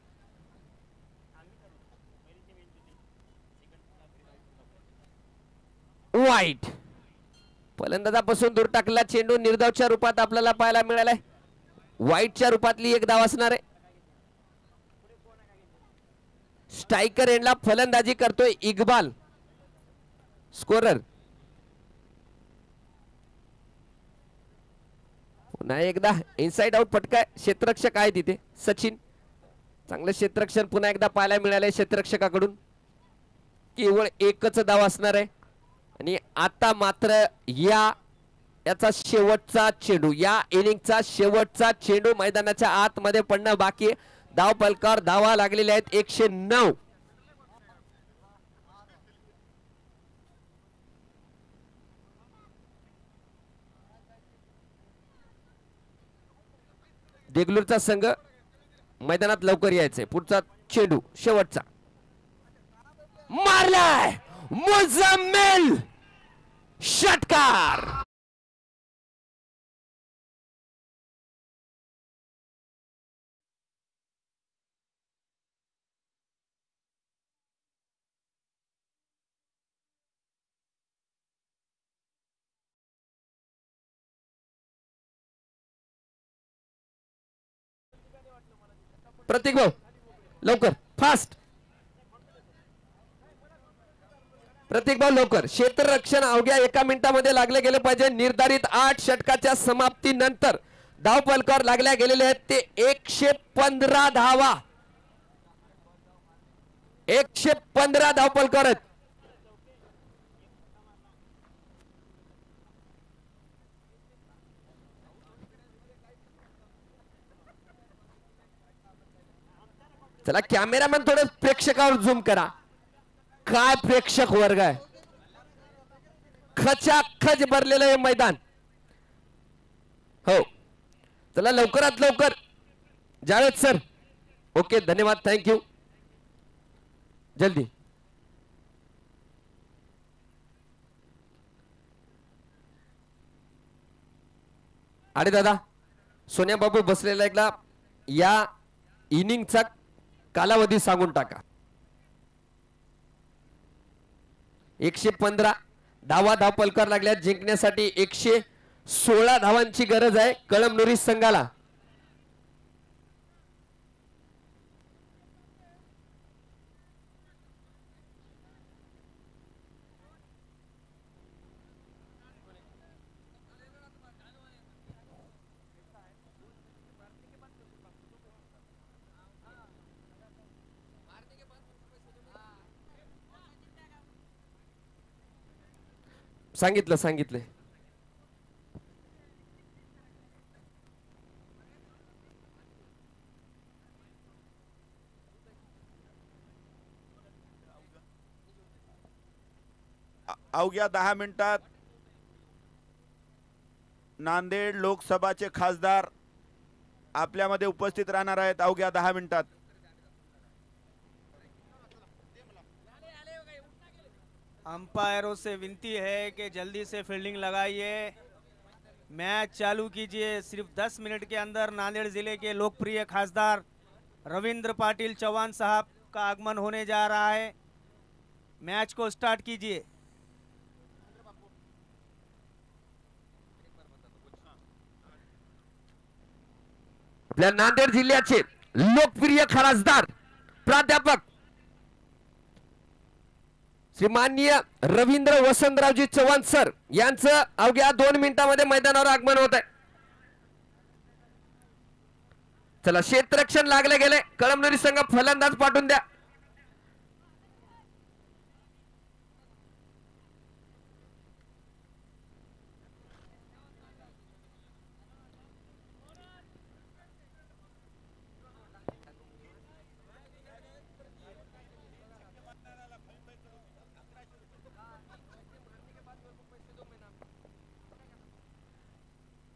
वाईट फलंदाजापासून दूर टाकला चेंडू. निर्धावच्या रूपात आपल्याला पाहायला मिळालाय. वाईटच्या रूपातली एक धाव असणार आहे. स्ट्रायकर एंडला फलंदाजी करतोय इक्बाल. स्कोरर पुन्हा एकदा इनसाइड आउट फटका. क्षेत्ररक्षक आहे तिथे सचिन. चांगलं क्षेत्ररक्षण पुन्हा एकदा पाहायला मिळालंय क्षेत्ररक्षकाकडून. केवळ एकच धाव असणार आहे. आणि आता मात्र याचा शेवटचा चेंडू, या इनिंगचा शेवटचा चेंडू मैदानाच्या आतमध्ये पडणं बाकी आहे. धाव फलकावर धावा लागलेल्या आहेत 109. देगलूरचा संघ मैदानात लवकर यायचंय. पुढचा चेंडू शेवटचा मारलाय मुझम्मिल. षटकार. प्रतीक भाऊ लवकर, फास्ट. प्रतीक भाऊ लवकर. क्षेत्ररक्षण अवघ्या 1 मिनिटामध्ये लागले गेले पाहिजे. निर्धारित 8 षटकाच्या समाप्तीनंतर धाव फलकावर लागल्या गेलेले आहेत ते 115 धावा. 115 धाव फलकावर आहेत. चला कॅमेरामॅन थोडं प्रेक्षकावर झूम करा. काय प्रेक्षक वर्ग आहे. खचाखच भरलेलं हे मैदान. हो चला लवकरात लवकर. जावेद सर ओके धन्यवाद थँक्यू. जल्दी. अरे दादा सोन्या बाबू बसलेला एकला या इनिंगचा कालावधी सांगून टाका. 115 धावा धाव फलकावर लागल्या. जिंकण्यासाठी 116 धावांची गरज आहे कळमनुरी संघाला. सांगितलं. अवघ्या 10 मिनिटात नांदेड लोकसभाचे खासदार आपल्यामध्ये उपस्थित राहणार आहेत. अवघ्या 10 मिनिटात. अंपायरों से विनती है कि जल्दी से फील्डिंग लगाइए, मैच चालू कीजिए. सिर्फ 10 मिनट के अंदर नांदेड़ जिले के लोकप्रिय खासदार रविंद्र पाटिल चौहान साहब का आगमन होने जा रहा है. मैच को स्टार्ट कीजिए. आपल्या नांदेड जिल्ह्याचे लोकप्रिय खासदार प्राध्यापक श्रीमाननीय रवींद्र वसंतरावजी चव्हाण सर यांचं अवघ्या 2 मिनिटांमध्ये मैदानावर आगमन होत आहे. चला क्षेत्ररक्षण लागले गेले. कळमनुरी संघ फलंदाज पाठवून द्या.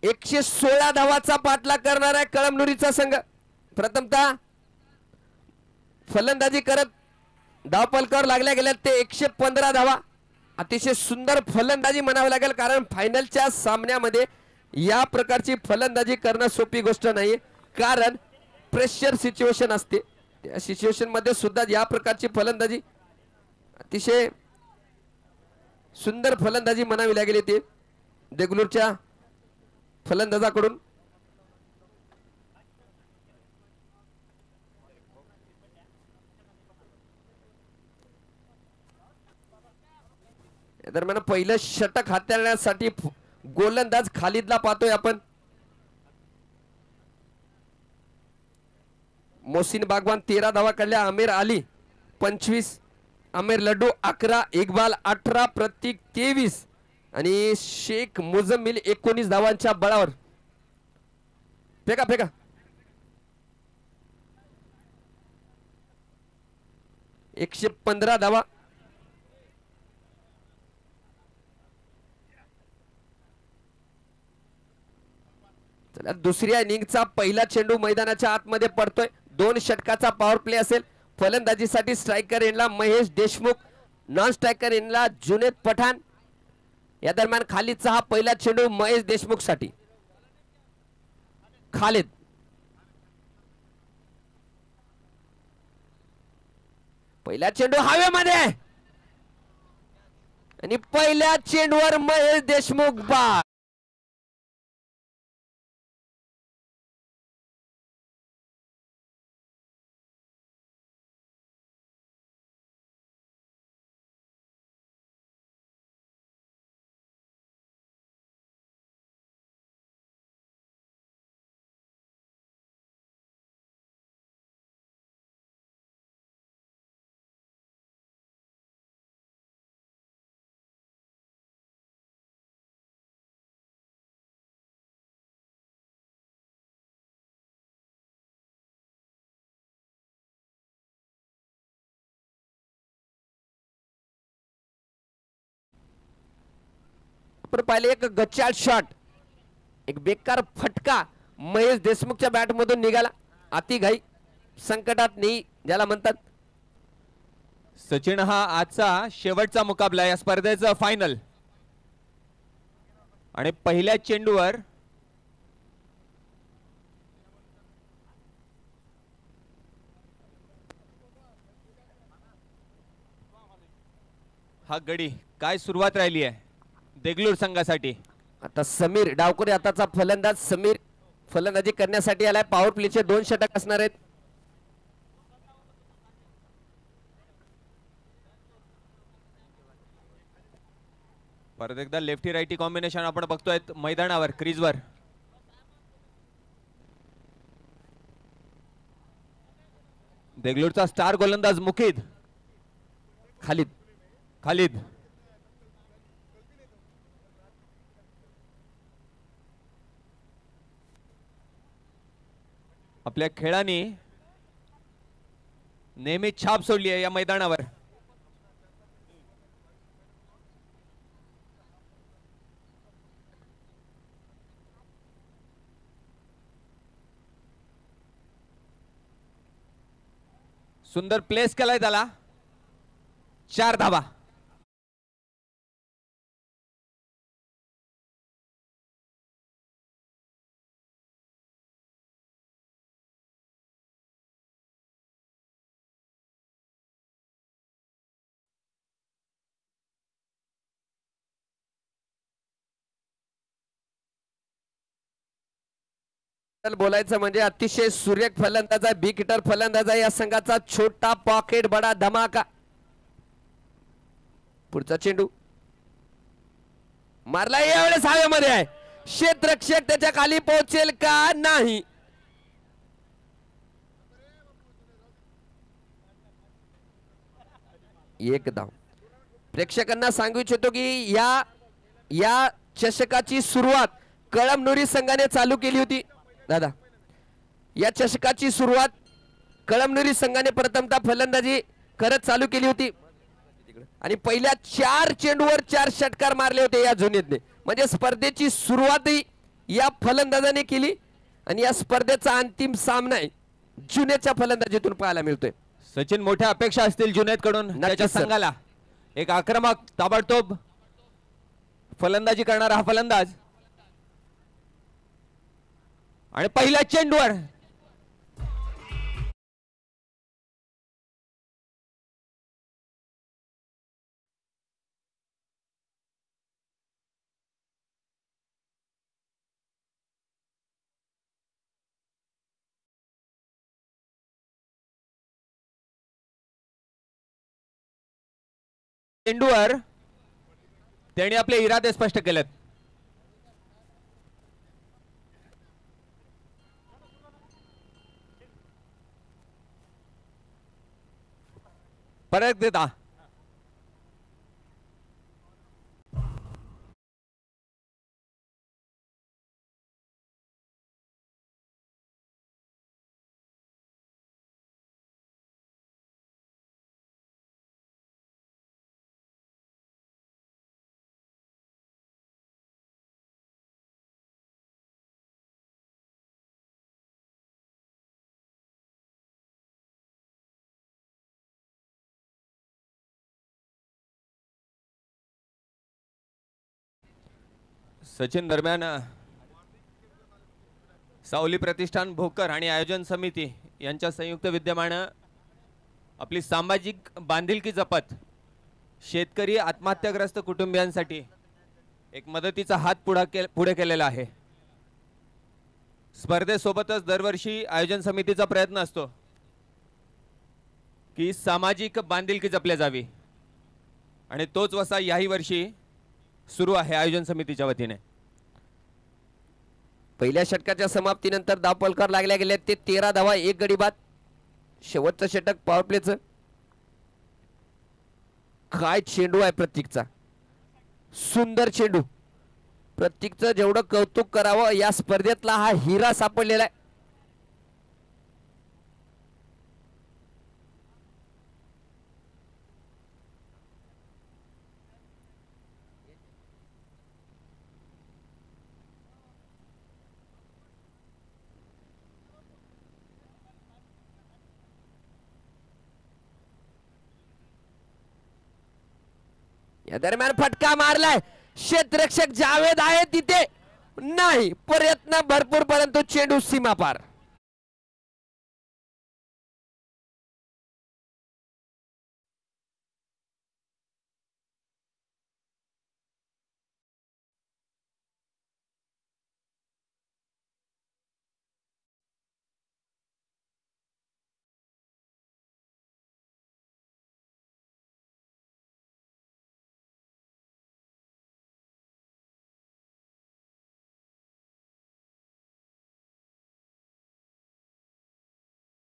एकशे 16 धावाचा पाठलाग करणार आहे कळमनुरीचा संघ. प्रथमतः फलंदाजी करत धावपलकावर लागल्या गेल्या ते 115 धावा. अतिशय सुंदर फलंदाजी म्हणावी लागेल, कारण फायनलच्या सामन्यामध्ये या प्रकारची फलंदाजी करणं सोपी गोष्ट नाही, कारण प्रेशर सिच्युएशन असते. त्या सिच्युएशन मध्ये सुद्धा या प्रकारची फलंदाजी अतिशय सुंदर फलंदाजी म्हणावी लागेल ते देगलूरच्या फलंदाजाकडून. या दरम्यान पहिलं षटक हाताळण्यासाठी गोलंदाज खालिदला पाहतोय आपण. मोहसिन बागवान 13 धावा काढल्या. आमिर अली 25, आमिर लड्डू 11, इकबाल 18, प्रतीक 23 आणि शेख मुजम्मिल 19 धावांच्या बळावर. फेका फेका. एकशे 15 धावा. चला दुसऱ्या इनिंगचा पहिला चेंडू मैदानाच्या आतमध्ये पडतोय. 2 षटकाचा पॉवर प्ले असेल. फलंदाजीसाठी स्ट्रायकर एंडला महेश देशमुख, नॉन स्ट्रायकर एंडला जुनेद पठाण. या दरम्यान खालिदचा हा पहिला चेंडू महेश देशमुख साठी. खालिद पहिला चेंडू हवेमध्ये आणि पहिल्या चेंडूवर महेश देशमुख बाद. पाहिले एक गच्चाळ शॉट, एक बेकार फटका महेश देशमुखच्या बॅट मधून निघाला. अतिघाई संकटात नाही ज्याला म्हणतात. सचिन हा आजचा शेवटचा मुकाबला या स्पर्धेचा फायनल आणि पहिल्या चेंडूवर हा गडी काय सुरुवात राहिली आहे देगलूर संघासाठी. आता समीर डावकुरे आताचा फलंदाज. समीर फलंदाजी करण्यासाठी आलाय. पॉवर प्लेचे 2 षटक असणार आहेत. परत एकदा लेफ्टी राईटी कॉम्बिनेशन आपण बघतोय मैदानावर क्रीजवर. देगलूरचा स्टार गोलंदाज मुकीद. खालिद आपल्या खेळाने नेहमी छाप सोडली आहे या मैदानावर. सुंदर प्लेस केलाय त्याला. 4 धावा. बोलायचं म्हणजे अतिशय सुरेख फलंदाज आहे. बिग हिटर फलंदाज आहे या संघाचा. छोटा पॉकेट बडा धमाका. पुढचा चेंडू मारला, यावेळेस हवेमध्ये आहे. क्षेत्ररक्षक त्याच्या खाली पोहोचेल का नाही. एक धाव. प्रेक्षकांना सांगू इच्छितो की या चषकाची सुरुवात कळमनुरी संघाने चालू केली होती. दादा, या चषकाची सुरुवात कळमनुरी संघाने प्रथमतः फलंदाजी करत चालू केली होती आणि पहिल्या 4 चेंडूवर 4 षटकार मारले होते या जुनेतने. म्हणजे स्पर्धेची सुरुवातही या फलंदाजाने केली आणि या स्पर्धेचा अंतिम सामना जुनेच्या फलंदाजीतून पाहायला मिळतोय. सचिन, मोठ्या अपेक्षा असतील जुनेद कडून त्याच्या सर. संघाला. एक आक्रमक ताबडतोब फलंदाजी करणारा हा फलंदाज आणि पहिल्या चेंडूवर त्यांनी आपले इरादे स्पष्ट केलेत. परत देता सचिन. दरम्यान सावली प्रतिष्ठान भोकर आणि आयोजन समिती यांच्या संयुक्त विद्यमानं आपली सामाजिक बांधिलकी जपत शेतकरी आत्महत्याग्रस्त कुटुंबियांसाठी एक मदतीचा हात पुढे केलेला आहे. स्पर्धेसोबतच दरवर्षी आयोजन समितीचा प्रयत्न असतो की सामाजिक बांधिलकी जपली जावी आणि तोच वसा याही वर्षी सुरू आहे आयोजन समितीच्या वतीने. पहिल्या षटकाच्या समाप्तीनंतर धावफलकावर लागल्या गेले ते 13 धावा 1 गडी बाद. शेवटचं षटक पॉवर प्लेचं. काय चेंडू आहे प्रतीकचा, सुंदर चेंडू. प्रतीकचं जेवढं कौतुक करावं, या स्पर्धेतला हा हिरा सापडलेला आहे. या दरम्यान फटका मारलाय. क्षेत्ररक्षक जावेद आहे तिथे नाही. प्रयत्न भरपूर परंतु चेंडू सीमा पार.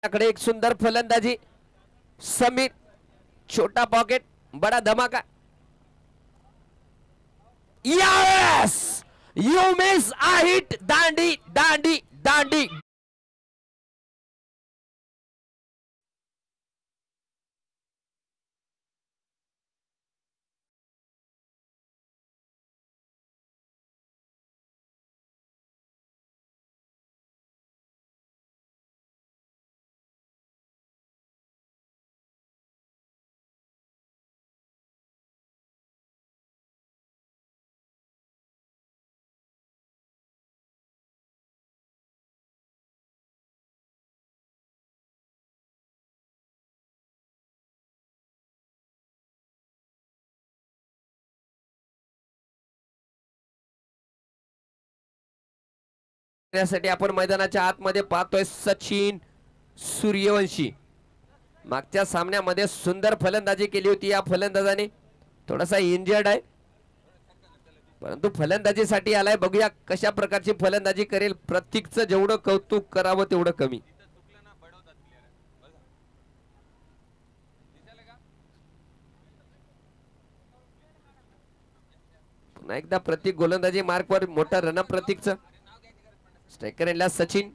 कडे एक सुंदर फलंदाजी. समीर, छोटा पॉकेट बड़ा धमाका. Yes, you miss a hit. दांडी दांडी दांडी. त्यासाठी आपण मैदानाच्या आतमध्ये पाहतोय सचिन सूर्यवंशी. मागच्या सामन्यामध्ये सुंदर फलंदाजी केली होती या फलंदाजाने. थोडासा इंजर्ड आहे, परंतु फलंदाजीसाठी आलाय. बघूया कशा प्रकारची फलंदाजी करेल. प्रतीकचं जेवढं कौतुक करावं तेवढं कमी. पुन्हा एकदा प्रतीक गोलंदाजी मार्कवर. मोठा रन प्रतीकचं. स्ट्रायकर एंडला सचिन.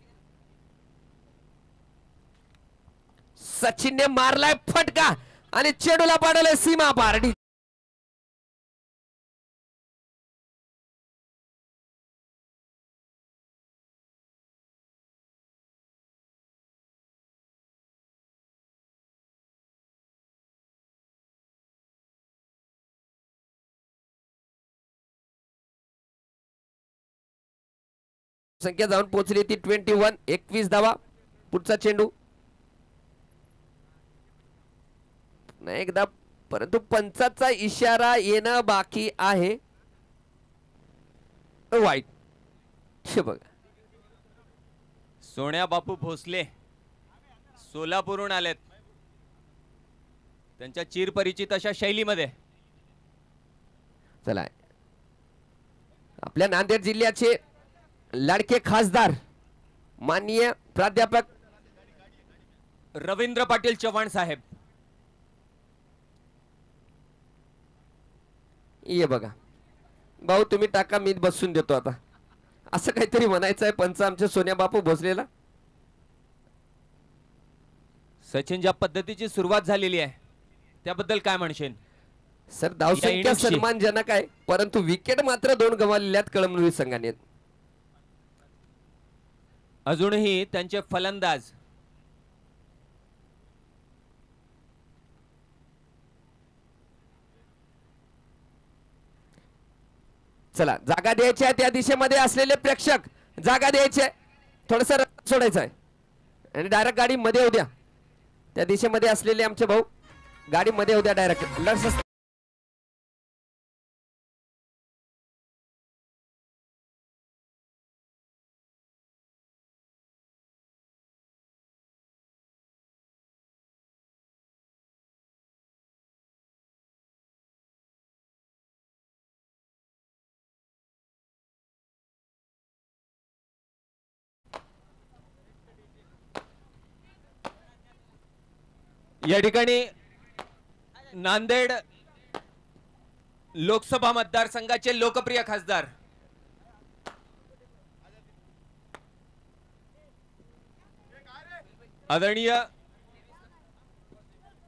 सचिनने मारलाय फटका आणि चेंडूला पाडलंय सीमा पार. संख्या जाऊन पोहोचली ती 21. 21 धावा. पुढचा चेंडू नाही एकदा, परंतु पंचाचा इशारा येणं बाकी आहे. वाईट. हे बघा, सोन्या बापू भोसले सोलापूरहून आलेत, त्यांच्या चिरपरिचित अशा शैलीमध्ये. चला, आपल्या नांदेड जिल्ह्याचे लाडके खासदार माननीय प्राध्यापक रवींद्र पाटील चव्हाण साहेब. ये बघा भाऊ, तुम्ही टाका, मी बसून देतो आता, असं काहीतरी म्हणायचं आहे पंच आमच्या सोन्या बापू भोसलेला. सचिन, ज्या पद्धतीची सुरुवात झालेली आहे त्याबद्दल काय म्हणशील? सर, धावसंख्या innings ची. सन्मानजनक आहे, परंतु विकेट मात्र 2 गमावलेल्यात कळमनुरी संघाने. अजूनही त्यांचे फलंदाज चला, जागा द्यायची आहे त्या दिशेमध्ये असलेले प्रेक्षक, जागा द्यायची, थोडस सोडायचं आहे आणि डायरेक्ट गाडी मध्ये येऊ द्या. त्या दिशेमध्ये असलेले आमचे भाऊ गाडी मध्ये येऊ द्या डायरेक्ट. या ठिकाणी नांदेड लोकसभा मतदारसंघाचे लोकप्रिय खासदार आदरणीय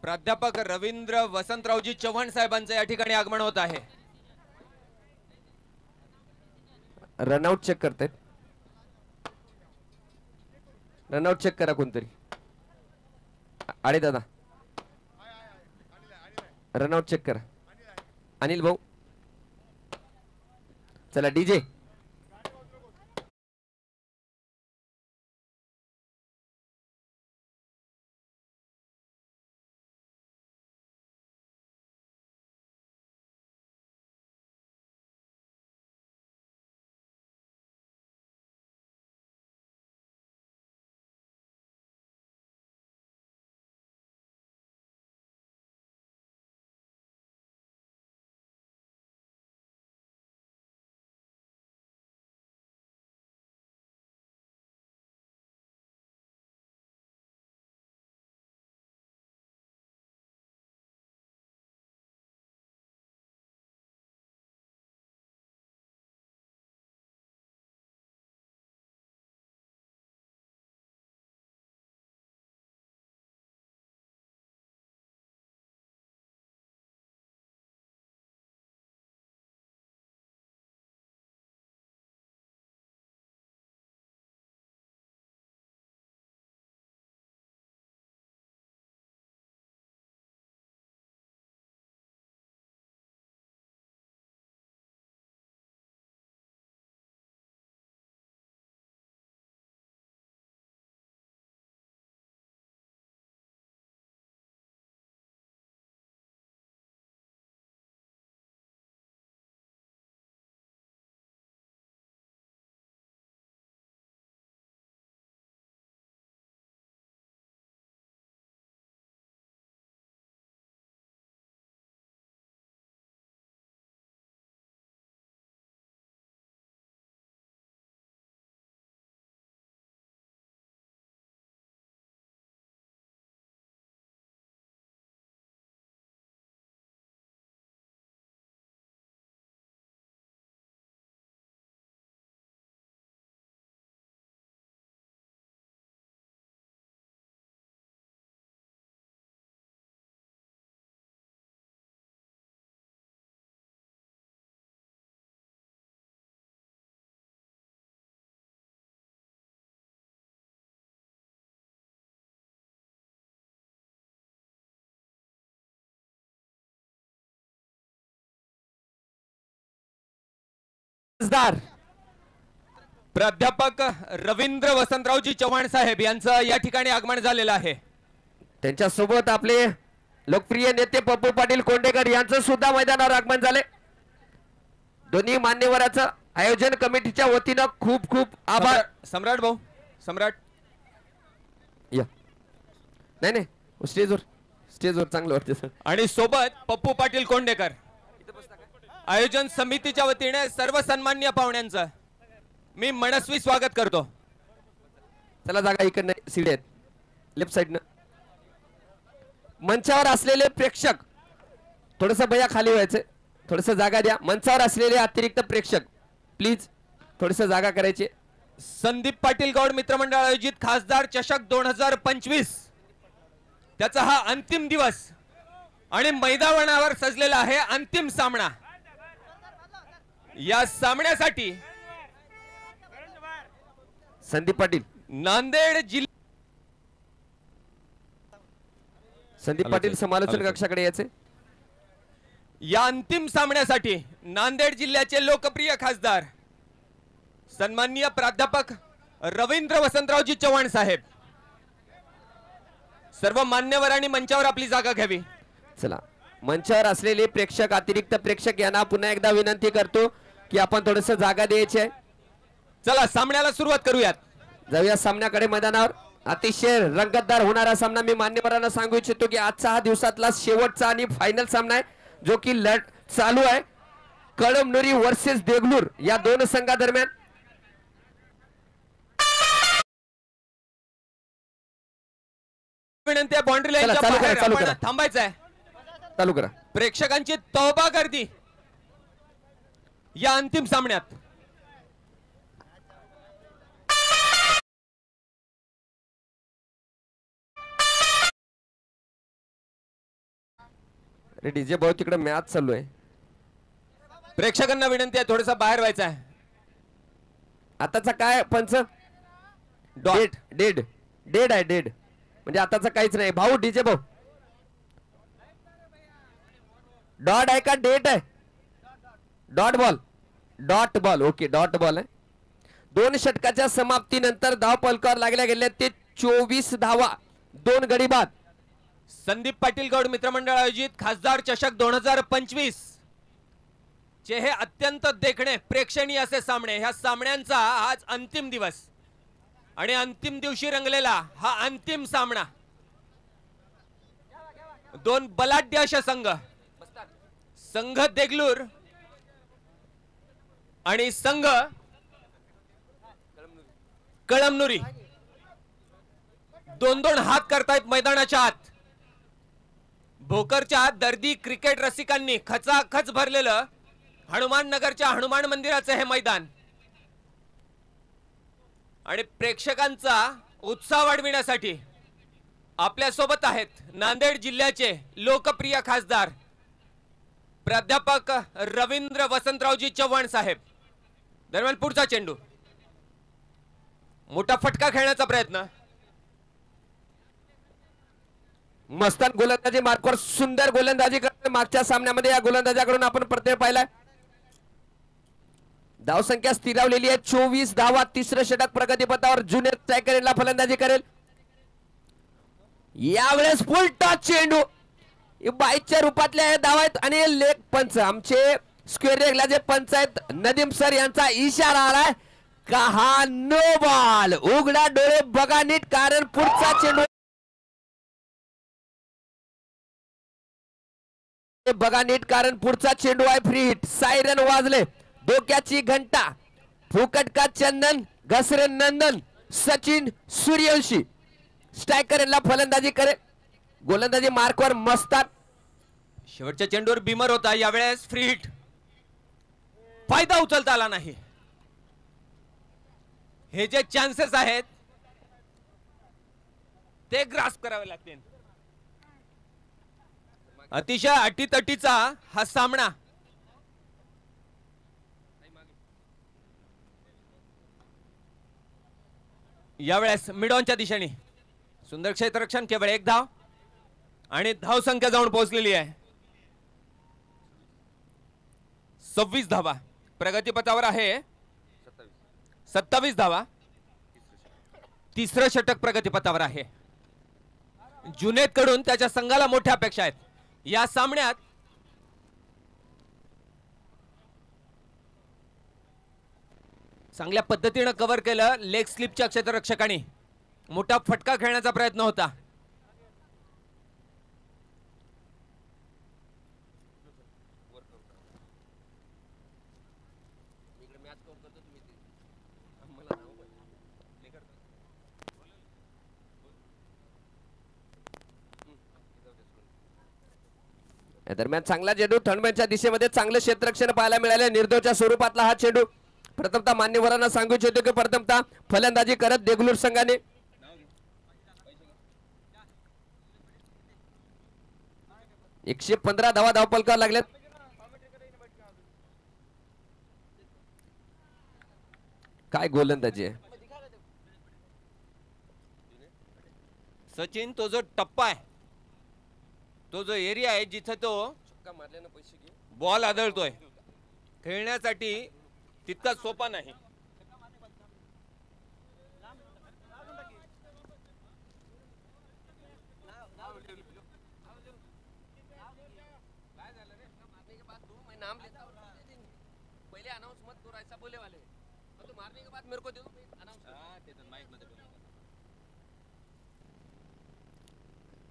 प्राध्यापक रवींद्र वसंतरावजी चव्हाण साहेबांचे या ठिकाणी आगमन होत आहे. रनआउट चेक करतायत. रनआउट चेक करा कोणतरी. आडे दादा, रनआउट चेक करा. अनिल भाऊ, चला डीजे खासदार प्राध्यापक रवींद्र वसंतरावजी चव्हाण साहेब यांचं या ठिकाणी आगमन झालेलं आहे. त्यांच्या सोबत आपले लोकप्रिय नेते पप्पू पाटील कोंडेकर यांचं सुद्धा मैदानावर आगमन झाले. दोन्ही मान्यवराचं आयोजन कमिटीच्या वतीनं खूप खूप आभार. सम्राट भाऊ, सम्राट या नाही नाही स्टेजवर चांगलं वाटतं सर. आणि सोबत पप्पू पाटील कोंडेकर. आयोजन समितीच्या वतीने सर्व सन्माननीय पाहुण्यांचं मी मनस्वी स्वागत करतो. चला जागा इकडनं सीडी आहेत लेफ्ट साइडनं. मंचावर असलेले प्रेक्षक थोडस भैया खाली व्हायचं, थोडस जागा द्या. मंचावर असलेले अतिरिक्त प्रेक्षक प्लीज थोडस जागा करायचे. संदीप पाटील गौड मित्रमंडळ आयोजित खासदार चषक 2025 त्याचा हा अंतिम दिवस आणि मैदानावर सजलेला आहे अंतिम सामना. या सामन्यासाठी संदीप पाटील नांदेड जिल्हा संदीप पाटील समालोचन कक्षाकडे यायचे. या अंतिम सामन्यासाठी नांदेड जिल्ह्याचे लोकप्रिय खासदार सन्माननीय प्राध्यापक रवींद्र वसंतरावजी चव्हाण साहेब. सर्व मान्यवरांनी मंचावर आपली जागा घ्यावी. चला मंचावर असलेले प्रेक्षक अतिरिक्त प्रेक्षक यांना पुन्हा एकदा विनंती करतो की आपण थोडस जागा द्यायची आहे. चला सामन्याला सुरुवात करूयात. जाऊया सामन्याकडे. मैदानावर अतिशय रंगतदार होणारा सामना. मी मान्यवरांना सांगू इच्छितो की आजचा हा दिवसातला शेवटचा आणि फायनल सामना आहे जो की चालू आहे कळमनुरी वर्सेस देगलूर या दोन संघादरम्यान. विनंती आहे बाउंड्री लाईनच्या चालू करा, बाहेर चालू आपण करा. थांबायचं आहे. चालू करा. प्रेक्षकांची तौबा गर्दी या अंतिम सामन्यात. डीजे भाऊ तिकडे मॅच चालू आहे. प्रेक्षकांना विनंती आहे थोडस बाहेर व्हायचं आहे. आताचा काय पंच डेड डेड डेड आहे डेड म्हणजे आताचा काहीच नाही. भाऊ डीजे भाऊ डॉट आहे का डेट आहे? Dot ball okay dot ball आहे. 2 षटकाच्या समाप्तीनंतर धाव पलकावर लागल्या गेल्या ते 24 धावा 2 गडी बाद. संदीप पाटील गौड मित्रमंडळ आयोजित खासदार चषक 2025 चे हे अत्यंत देखणे प्रेक्षणीय असे सामने. ह्या सामन्यांचा आज अंतिम दिवस आणि अंतिम दिवशी रंगलेला हा अंतिम सामना. 2 बलाढ्य असे संघ देगलूर आणि संघ कळमनुरी 2-2 हात करतायत मैदानाच्या आत. भोकरच्या दर्दी क्रिकेट रसिकांनी खचाखच भरलेलं हनुमान नगरच्या हनुमान मंदिराचं हे मैदान आणि प्रेक्षकांचा उत्साह वाढविण्यासाठी आपल्या सोबत आहेत नांदेड जिल्ह्याचे लोकप्रिय खासदार प्राध्यापक रवींद्र वसंतरावजी चव्हाण साहेब. दरम्यान पुढचा चेंडू मोठा फटका खेळण्याचा प्रयत्न. मस्तान गोलंदाजी मार्कवर सुंदर गोलंदाजी करते. मागच्या सामन्यामध्ये या गोलंदाजाकडून आपण प्रत्यय पाहिलाय. धावसंख्या स्थिरावलेली आहे 24 धावा. तिसरं षटक प्रगतीपथावर ज्युनियर स्ट्रायकरला फलंदाजी करेल. यावेळेस फुल टॉस चेंडू बाईच्या रूपातले धावा आहेत आणि लेग पंच आमचे स्क्वेअर रेगला जे पंच आहेत नदीम सर यांचा इशारा आलाय का हा नो बॉल. उघडा डोळे बघा नीट कारण पुढचा चेंडू बघा नीट कारण पुढचा चेंडू आहे फ्री हिट. सायरन वाजले. डोक्याची घंटा फुकट का चंदन घसरे नंदन सचिन सूर्यवंशी स्ट्रायकर यांना फलंदाजी करे. गोलंदाजी मार्कवर मस्तान. शेवटच्या चेंडूवर बिमर होता. यावेळेस फ्री हिट. फायदा उचलता आला नाही. हे जे चान्सेस आहेत ते ग्रास्प करावे लागतील. अतिशय अटीतटीचा हा सामना. यावेळेस मिडॉनच्या दिशेने सुंदर क्षेत्ररक्षण. केवळ 1 धाव आणि धाव संख्या जाऊन पोहोचलेली आहे 26 धावा. प्रगतीपथावर आहे 27 धावा. तिसरं षटक प्रगतीपथावर आहे. जुनेद कडून त्याच्या संघाला मोठ्या अपेक्षा आहेत या सामन्यात. चांगल्या पद्धतीने कव्हर केलं लेग स्लिपच्या क्षेत्ररक्षकाने. मोठा फटका खेळण्याचा प्रयत्न होता. या दरम्यान चांगला चेंडू थर्डमॅनच्या दिशेमध्ये चांगलं क्षेत्ररक्षण पाहायला मिळाले. निर्धावच्या स्वरूपातला हा चेंडू. प्रथमतः मान्यवरांना सांगू इच्छितो की प्रथमतः फलंदाजी करत देगलूर संघाने 115 धावा धावपलकावर लागलेत. काय गोलंदाजी आहे सचिन. तो जो टप्पा आहे, तो जो एरिया आहे जिथे तो बॉल आदळतोय, खेळण्यासाठी तितका सोपा नाही.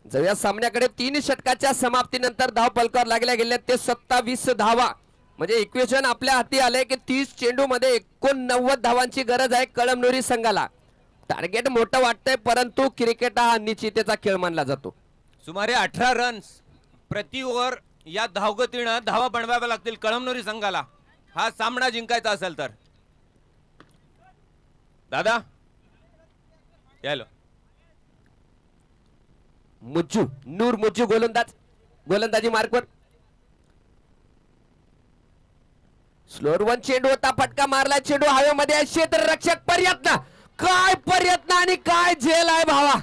या सामन्याकडे 3 षटकाच्या समाप्तीनंतर धाव पलकावर लागल्या गेल्या ते 27 धावा. म्हणजे इक्वेशन आपल्या हाती आले की 30 चेंडू मध्ये 89 धावांची गरज आहे कळमनुरी संघाला. टार्गेट मोठं वाटतंय परंतु क्रिकेट हा निश्चितेचा खेळ मानला जातो. सुमारे 18 रन्स प्रति ओव्हर या धावगतीनं धावा बनवाव्या लागतील कळमनुरी संघाला हा सामना जिंकायचा असेल तर. दादा यालो मुज्जू नूर मुज्जू गोलंदाजी मार्कवर. स्लोअर वन चेंडू होता, फटका मारला, चेंडू हवेमध्ये. क्षेत्ररक्षक प्रयत्न, काय प्रयत्न आणि काय झेल आहे भावा.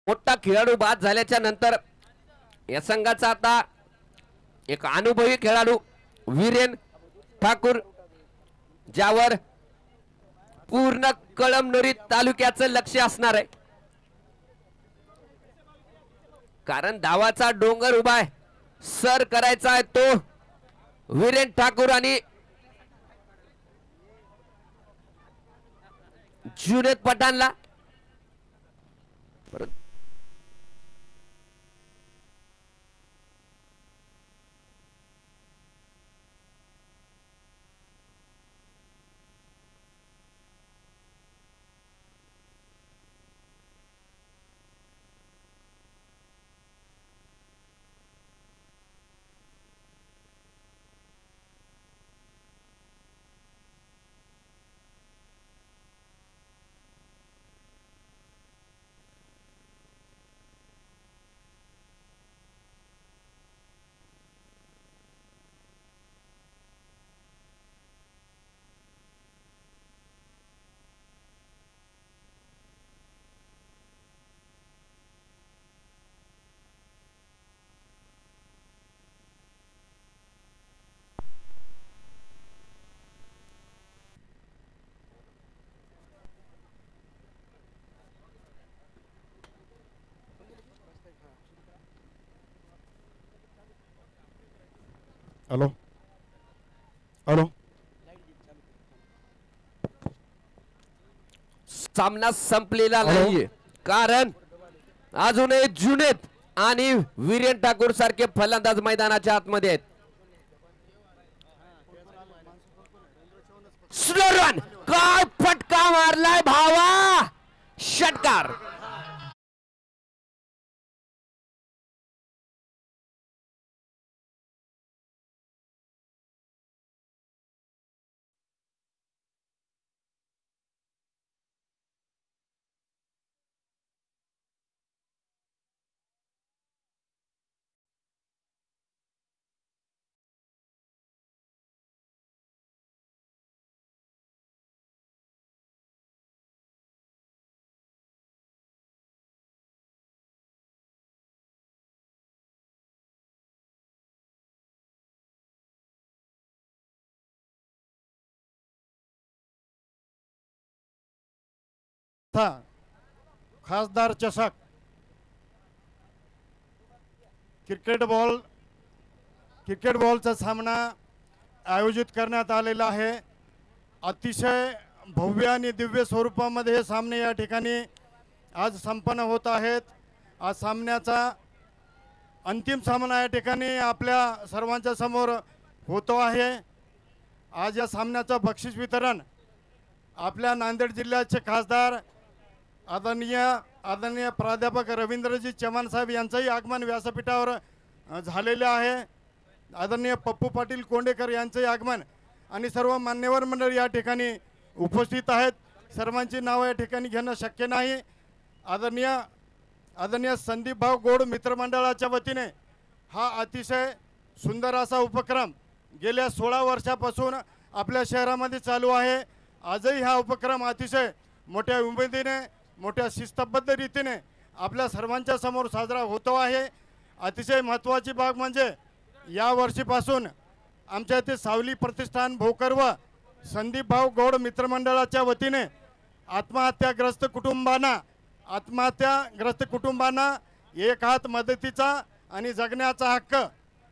मोठा खेळाडू बाद झाल्याच्या नंतर या संघाचा आता एक अनुभवी खेळाडू वीरेन ठाकूर, ज्यावर पूर्ण कळमनुरी तालुक्याचं लक्ष असणार आहे. कारण धावाचा डोंगर उभा आहे, सर करायचा आहे तो वीरेन ठाकूर आणि जुनेद पठाणला. Hello hello. सामना संपलेला नाहीये कारण अजूनही जुनेद आणि वीरेन ठाकूर सारखे फलंदाज मैदानाच्या आतमध्ये आहेत. स्लो रन, काय फटका मारलाय भावा, षटकार. था खासदार चषक क्रिकेट बॉलचा सामना आयोजित करण्यात आलेला आहे। अतिशय भव्य आणि दिव्य स्वरूपामध्ये हे सामने या ठिकाणी आज संपन्न होत आहेत। आज सामन्याचा अंतिम सामना या ठिकाणी आपल्या सर्वांच्या समोर होतो आहे। आज या सामन्याचं बक्षीस वितरण आपल्या नांदेड जिल्ह्याचे खासदार आदरणीय प्राध्यापक रवींद्रजी चव्हाण साहेब यांचंही आगमन व्यासपीठावर झालेले आहे। आदरणीय पप्पू पाटील कोंडेकर यांचंही आगमन आणि सर्व मान्यवर मंडळी या ठिकाणी उपस्थित आहेत। सर्वांची नावं या ठिकाणी घेणं शक्य नाही। आदरणीय संदीप भाऊ गोड मित्रमंडळाच्या वतीने हा अतिशय सुंदर असा उपक्रम गेल्या 16 वर्षापासून आपल्या शहरामध्ये चालू आहे। आजही हा उपक्रम अतिशय मोठ्या उमेदीने मोठ्या शिस्तबद्ध रीतीने आपल्या सर्वांच्या समोर साजरा होतो आहे। अतिशय महत्त्वाची बाब म्हणजे या वर्षीपासून आमच्या इथे सावली प्रतिष्ठान भोकर व संदीप भाऊ गौड मित्रमंडळाच्या वतीने आत्महत्याग्रस्त कुटुंबांना एक हात मदतीचा आणि जगण्याचा हक्क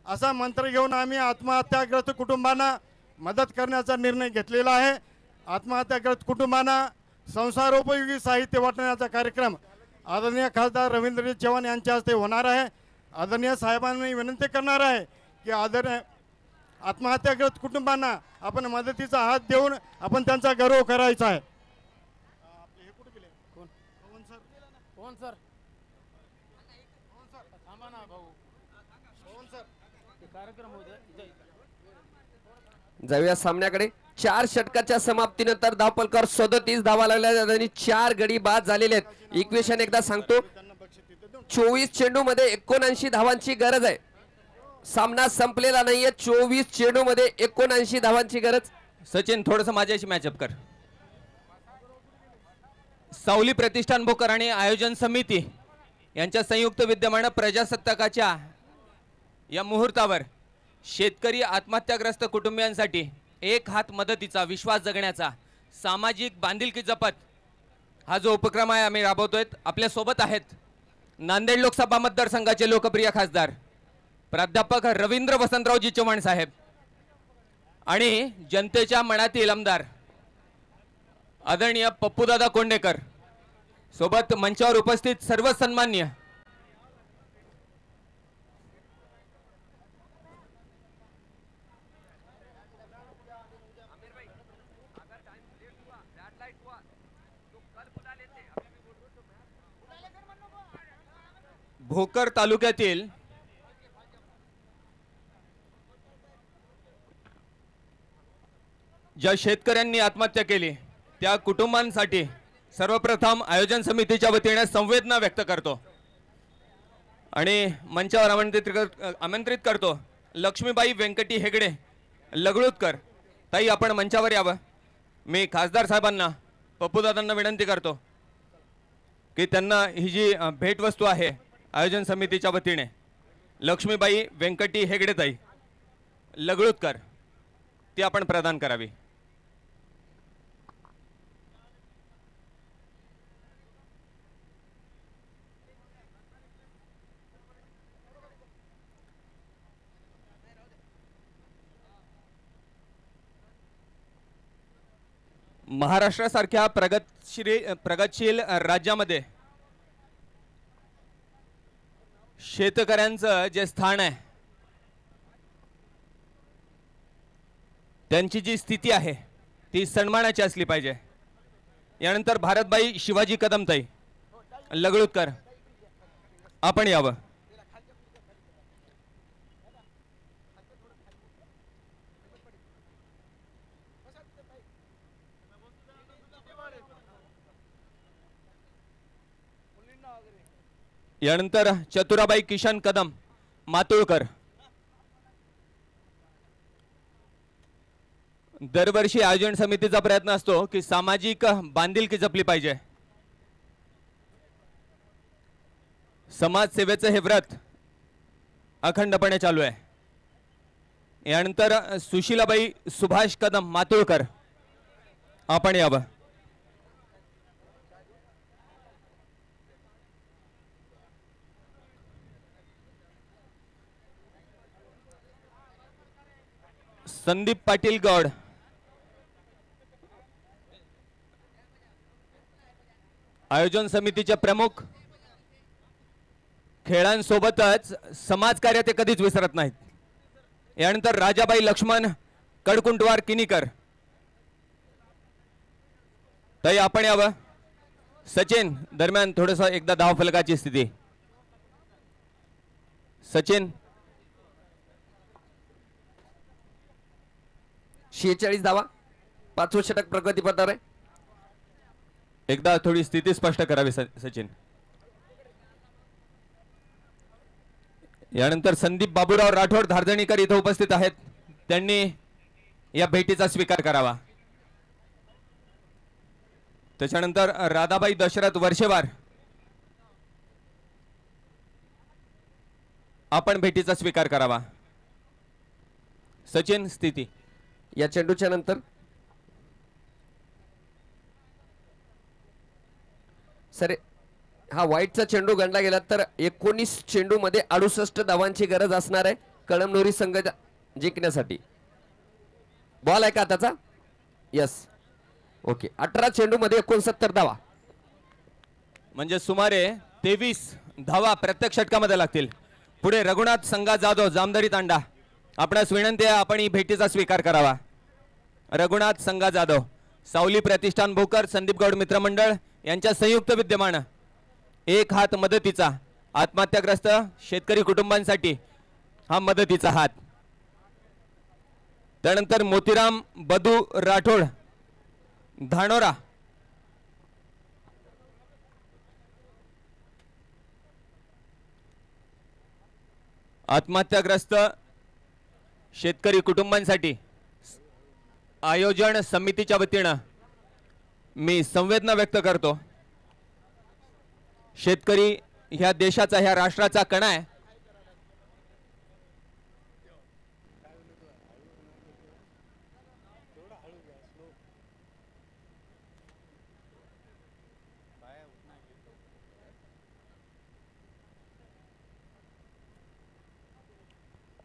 असा मंत्र घेऊन आम्ही आत्महत्याग्रस्त कुटुंबांना मदत करण्याचा निर्णय घेतलेला आहे। आत्महत्याग्रस्त कुटुंबांना संसारोपयोगी साहित्य वाटण्याचा कार्यक्रम आदरणीय खासदार रवींद्रजी चव्हाण यांच्या हस्ते होणार आहे। आदरणीय साहेबांनी विनंती करणार आहे की आत्महत्याग्रस्त कुटुंबांना आपण मदतीचा हात देऊन आपण त्यांचा गौरव करायचा आहे। कोण सर थांबा ना भाऊ कार्यक्रम होऊ द्या। जाऊया सामन्याकडे। 4 षटकाच्या समाप्तीनंतर धावफलकावर 37 धावा लागल्या आणि 4 गडी बाद झालेले आहेत। इक्वेशन एकदा सांगतो, 24 चेंडूमध्ये 79 धावांची गरज आहे। सामना संपलेला नाहीये। 24 चेंडूमध्ये 79 धावांची गरज। सचिन थोडंसं माझ्याशी मॅचअप कर। सावली प्रतिष्ठान भोकर आणि आयोजन समिती यांच्या संयुक्त विद्यमाने प्रजासत्ताकाच्या या मुहूर्तावर शेतकरी आत्महत्याग्रस्त कुटुंबियांसाठी एक हात मदतीचा, विश्वास जगण्याचा, सामाजिक बांधिलकी जपत हा जो उपक्रम आहे आम्ही राबवतोय। आपल्या सोबत आहेत नांदेड लोकसभा मतदारसंघाचे लोकप्रिय खासदार प्राध्यापक रवींद्र वसंतरावजी चव्हाण साहेब आणि जनतेच्या मनातील आमदार आदरणीय पप्पूदादा कोंडेकर, सोबत मंचावर उपस्थित सर्व सन्मान्य भोकर तालुक्यातील ज्या शेतकऱ्यांनी आत्महत्या केली त्या कुटुंबांसाठी सर्वप्रथम आयोजन समितीच्या वतीने संवेदना व्यक्त करतो आणि मंचावर आमंत्रित करतो लक्ष्मीबाई व्यंकटी हेगडे लगळूतकर ताई, आपण मंचावर यावं। मी खासदार साहेबांना, पप्पूदादांना विनंती करतो की त्यांना ही जी भेटवस्तू आहे आयोजन समितीच्या वतीने लक्ष्मीबाई व्यंकटी हेगडे ताई लगळूतकर ती आपण प्रदान करावी। महाराष्ट्रासारख्या प्रगतशील राज्यामध्ये शेतकऱ्यांचं जे स्थान आहे, त्यांची जी स्थिती आहे ती सन्मानाची असली पाहिजे। यानंतर भारतबाई शिवाजी कदमताई लगळूतकर आपण यावं। यानंतर चतुराबाई किशन कदम मातुळकर। दरवर्षी आयोजन समितीचा प्रयत्न असतो की सामाजिक बांधिलकी जपली पाहिजे। समाजसेवेचं हे व्रत अखंडपणे चालू आहे। यानंतर सुशीलाबाई सुभाष कदम मातुळकर आपण यावं। संदीप पाटील गौड, आयोजन समितीचे प्रमुख, खेळांसोबतच समाजकार्य ते कधीच विसरत नाहीत. यानंतर राजाबाई लक्ष्मण कडकुंटवार किनीकर. ताई आपण यावं. सचिन दरम्यान थोडस एकदा धावफलकाची स्थिती. सचिन 46 धावा, 5वं षटक प्रगतीपथावर आहे. एकदा थोडी स्थिती स्पष्ट करावी सचिन. यानंतर संदीप बाबूराव राठोड धारजणीकर इथे उपस्थित आहेत. त्यांनी या भेटीचा स्वीकार करावा. त्याच्यानंतर राधाबाई दशरथ वर्षेवार आपण भेटीचा स्वीकार करावा. सचिन स्थिती. या चेंडूच्या नंतर सर हा वाईटचा चेंडू गणला गेला तर 19 चेंडू मध्ये 68 धावांची गरज असणार आहे कळमनुरी संघ जिंकण्यासाठी. बॉल आहे का त्याचा? यस. ओके. 18 चेंडू मध्ये 69 धावा, म्हणजे सुमारे 23 धावा प्रत्येक षटकामध्ये लागतील. पुढे रघुनाथ संगा जाधव जामदारी तांडा. आपणास विनंती आहे आपण ही भेटीचा स्वीकार करावा. रघुनाथ संगा जाधव, सावली प्रतिष्ठान भोकर, संदीप गौड मित्रमंडळ यांच्या संयुक्त विद्यमान एक हात मदतीचा आत्महत्याग्रस्त शेतकरी कुटुंबांसाठी हा मदतीचा हात. त्यानंतर मोतीराम बदू राठोड धानोरा. आत्महत्याग्रस्त शेतकरी कुटुंबांसाठी आयोजन समितीच्या वतीनं मी संवेदना व्यक्त करतो. शेतकरी ह्या देशाचा, ह्या राष्ट्राचा कणा आहे.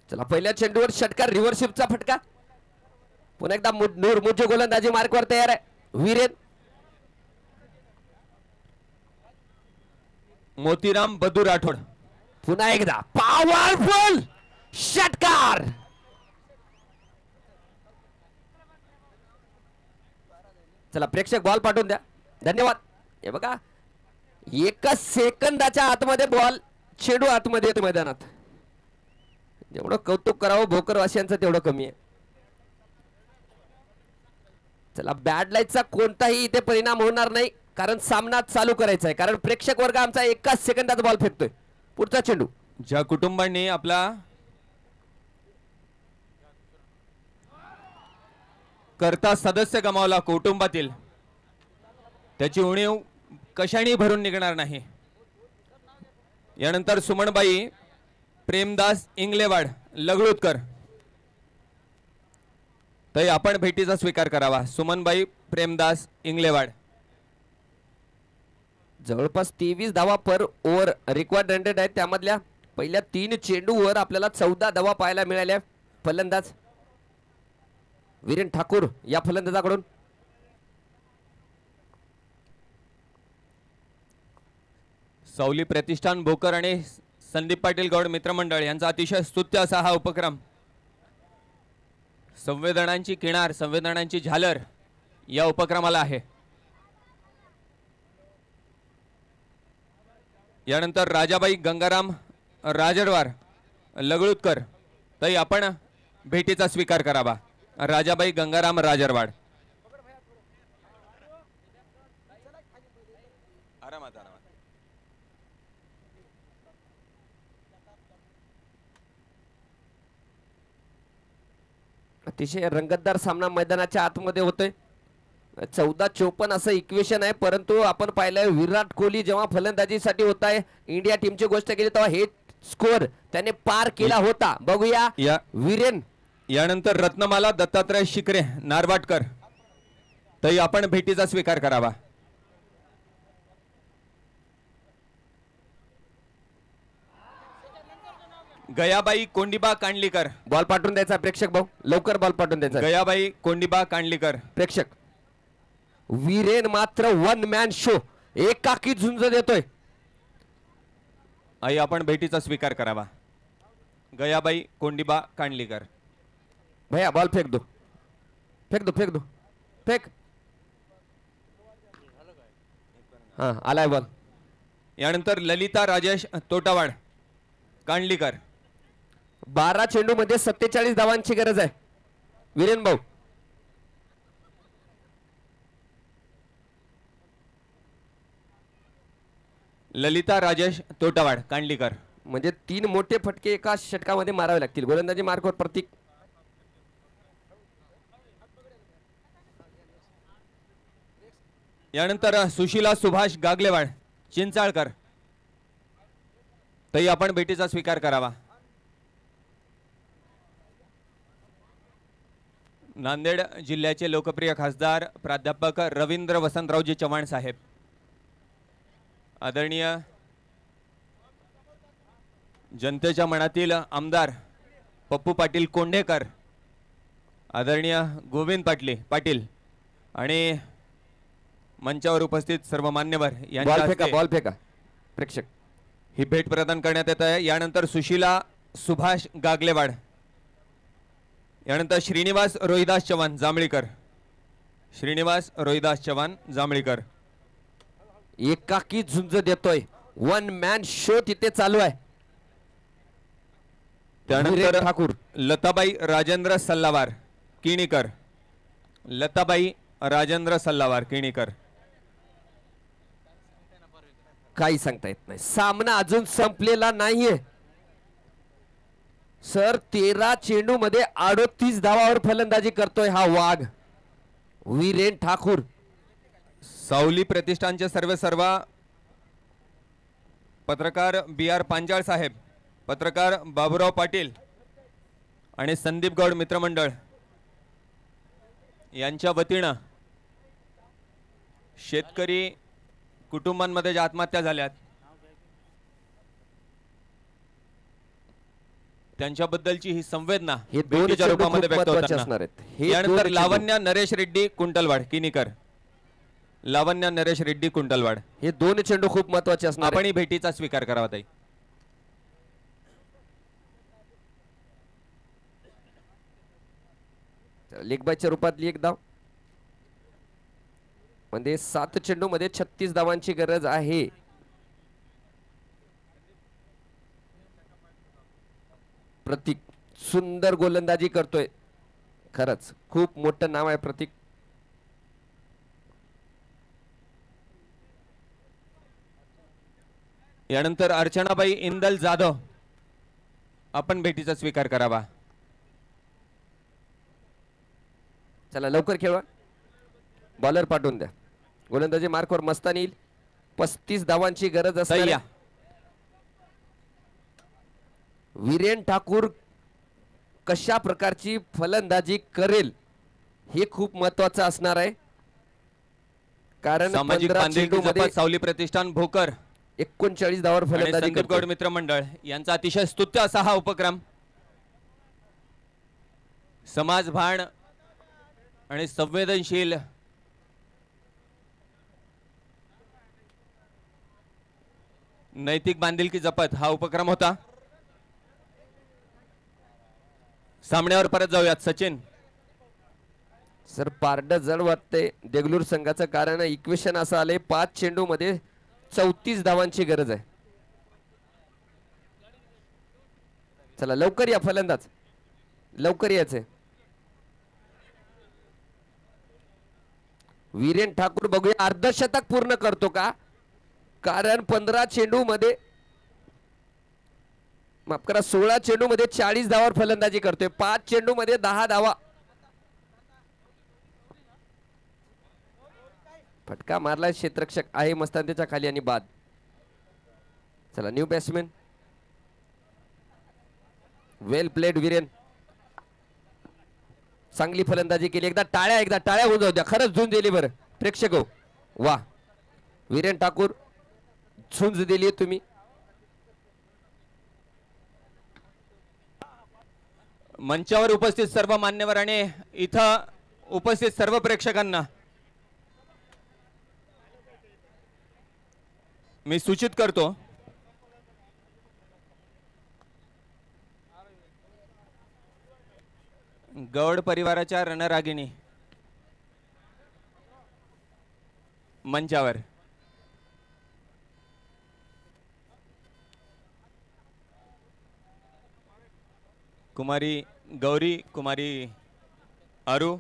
चला पहिल्या चेंडूवर षटकार, रिव्हर्स स्वीपचा फटका. पुन्हा एकदा नूर मुझे गोलंदाजी मार्कवर तयार आहे. वीरेन मोतीराम बदू राठोड. पुन्हा एकदा पॉवरफुल षटकार. चला प्रेक्षक बॉल पाठवून द्या. धन्यवाद. हे बघा 1 सेकंदाच्या आतमध्ये बॉल चेंडू आतमध्ये येतो मैदानात. जेवढं कौतुक करावं भोकरवासियांचं तेवढं कमी आहे. चला बॅड लाईटचा कोणताही इथे परिणाम होणार नाही कारण सामना चालू करायचा आहे. कारण प्रेक्षक वर्ग आमचा 1 सेकंदात बॉल फेकतोय. पुढचा चेंडू. ज्या कुटुंबांनी आपला करता सदस्य गमावला कुटुंबातील, त्याची उणीव कशाने भरून निघणार नाही. यानंतर सुमनबाई प्रेमदास इंगलेवाड लगळूतकर. तर आपण भेटीचा स्वीकार करावा. सुमनबाई प्रेमदास इंगलेवाड. जवळपास 23 धावा पर ओव्हर रिक्वायर्ड रन आहेत. त्यामधल्या पहिल्या 3 चेंडूवर आपल्याला 14 धावा पाहायला मिळाल्या. फलंदाज वीरेन ठाकूर या फलंदाजाकडून. सावली प्रतिष्ठान भोकर आणि संदीप पाटील गौड मित्रमंडळ यांचा अतिशय स्तुत्य असा हा उपक्रम. संवेदनांची किनार, संवेदनांची झालर या उपक्रमाला आहे. यानंतर राजाबाई गंगाराम राजरवार लगळूतकर. ताई आपण भेटीचा स्वीकार करावा. राजाबाई गंगाराम राजरवाड. आरामात आरामात. अतिशय रंगतदार सामना मैदानाच्या आतमध्ये होतोय. 14-54 असं इक्वेशन आहे. परंतु आपण पाहिलंय विराट कोहली जेव्हा फलंदाजीसाठी होत आहे इंडिया टीमची गोष्ट केली तेव्हा हे स्कोअर त्याने पार केला होता. बघूया या वीरेन. यानंतर रत्नमाला दत्तात्रय शिकरे नारवाटकर. ताई आपण भेटीचा स्वीकार करावा. गयाबाई कोंडीबा कांडलीकर. बॉल पाठवून द्यायचा प्रेक्षक भाऊ, लवकर बॉल पाठवून द्यायचा. गयाबाई कोंडीबा कांडलीकर. प्रेक्षक वीरेन मात्र वन मॅन शो, एकाकी झुंज देतोय. आई आपण भेटीचा स्वीकार करावा. गयाबाई कोंडीबा कांडलीकर. भैया बॉल फेक दो, फेक दो, फेक दो, फेक. हा आलाय बॉल. यानंतर ललिता राजेश तोटावाड कांडलीकर. 12 चेंडू मध्ये 47 धावांची गरज आहे वीरेन भाऊ. ललिता राजेश तोटावाड कांडलीकर. म्हणजे 3 मोठे फटके एका षटकामध्ये मारावे लागतील. गोलंदाजी मार्कवर प्रतीक. यानंतर सुशीला सुभाष गागलेवाड चिंचाळकर. तरी आपण भेटीचा स्वीकार करावा. नांदेड जिल्ह्याचे लोकप्रिय खासदार प्राध्यापक रवींद्र वसंतरावजी चव्हाण साहेब, आदरणीय जनतेच्या मनातील आमदार पप्पू पाटील कोंढेकर, आदरणीय गोविंद पाटील आणि मंचावर उपस्थित सर्व मान्यवर यांच्या बॉल फेका, हस्ते बॉल फेका. प्रेक्षक ही भेट प्रदान करण्यात येत आहे. यानंतर सुशीला सुभाष गागलेवाड. यानंतर श्रीनिवास रोहिदास चव्हाण जांभळीकर. श्रीनिवास रोहिदास चव्हाण जांभळीकर. एकाकी झुंज देतोय, वन मॅन शो तिथे चालू आहे. त्यानंतर ठाकूर, लताबाई राजेंद्र सल्लावार किणीकर. लताबाई राजेंद्र सल्लावार किणीकर. काही सांगता येत नाही. सामना अजून संपलेला नाहीये सर. 13 चेंडू मध्ये 38 धावावर फलंदाजी करतोय हा वाघ वीरेन ठाकूर. सावली प्रतिष्ठानचे सर्व पत्रकार BR पांचाळ साहेब, पत्रकार बाबूराव पाटील आणि संदीप गौड मित्रमंडळ यांच्या वतीनं शेतकरी कुटुंबांमध्ये ज्या आत्महत्या झाल्यात त्यांच्याबद्दलची ही संवेदना हे दोन भेटीच्या चेंडू रूपामध्ये खूप व्यक्त महत्त्वाचे होताना. असणार आहेत. हे यानंतर दोन चेंडू. लावण्या नरेश रेड्डी कुंटलवाड किनीकर. लावण्या नरेश रेड्डी कुंटलवाड. हे 2 चेंडू खूप महत्त्वाचे असणार आहेत. आपण ही भेटीचा स्वीकार करावा ताई. लेग बायच्या रूपातली एक धाव म्हणजे 7 चेंडू मध्ये 36 धावांची गरज आहे. प्रतीक सुंदर गोलंदाजी करतोय, खरंच खूप मोठं नाव आहे प्रतीक. यानंतर अर्चनाबाई इंदल जाधव. आपण भेटीचा स्वीकार करावा. चला लवकर खेळवा, बॉलर पाठवून द्या. गोलंदाजी मार्कवर मस्तानी येईल. 35 धावांची गरज असते. तय्या. वीरेन ठाकूर कशा प्रकारची फलंदाजी करेल हे खूप महत्वाचं असणार आहे. कारण सामाजिक 15 बांधिलकी चेंडूमध्ये जपत सावली प्रतिष्ठान भोकर 39 धावावर आणि फलंदाजी संदीप गौड करतोय. मित्रमंडळ यांचा अतिशय स्तुत्य असा हा उपक्रम. समाजभान आणि संवेदनशील नैतिक बांधिलकी जपत हा उपक्रम होता. सामन्यावर परत जाऊयात. सचिन. सर पारड जड वाटते देगलूर संघाचं, कारण इक्वेशन असं आलंय 5 चेंडू मध्ये 34 धावांची गरज आहे. चला लवकर या फलंदाज, लवकर यायचंय. वीरेन ठाकूर बघूया अर्धशतक पूर्ण करतो का, कारण 15 चेंडू मध्ये माफ करा 16 चेंडू मध्ये 40 धावावर फलंदाजी करतोय. 5 चेंडू मध्ये 10 धावा. फटका मारलाय क्षेत्ररक्षक आहे मस्तांतेच्या खाली आणि बाद. चला न्यू बॅट्समॅन. वेल प्लेड वीरेन, चांगली फलंदाजी केली. एकदा टाळ्या होऊन जाऊ द्या. खरंच झुंज दिली बरं प्रेक्षक हो. वा वीरेन ठाकूर झुंज दिली तुम्ही. मंचावर उपस्थित सर्व मान्यवर आणि इथं उपस्थित सर्व प्रेक्षकांना मी सूचित करतो गौड परिवाराच्या रणरागिणी मंचावर. कुमारी गौरी, कुमारी अरू,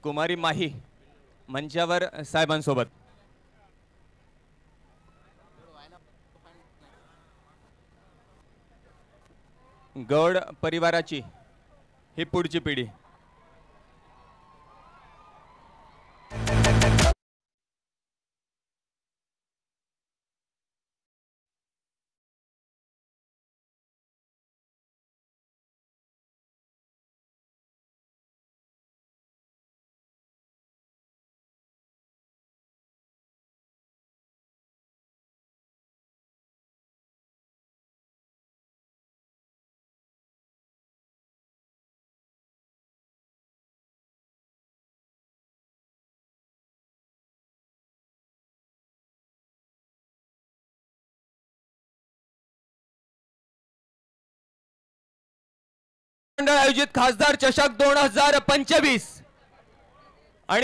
कुमारी माही मंचावर साहेबांसोबत. गौड परिवाराची ही पुढची पिढी. मंडळ आयोजित खासदार चषक 2025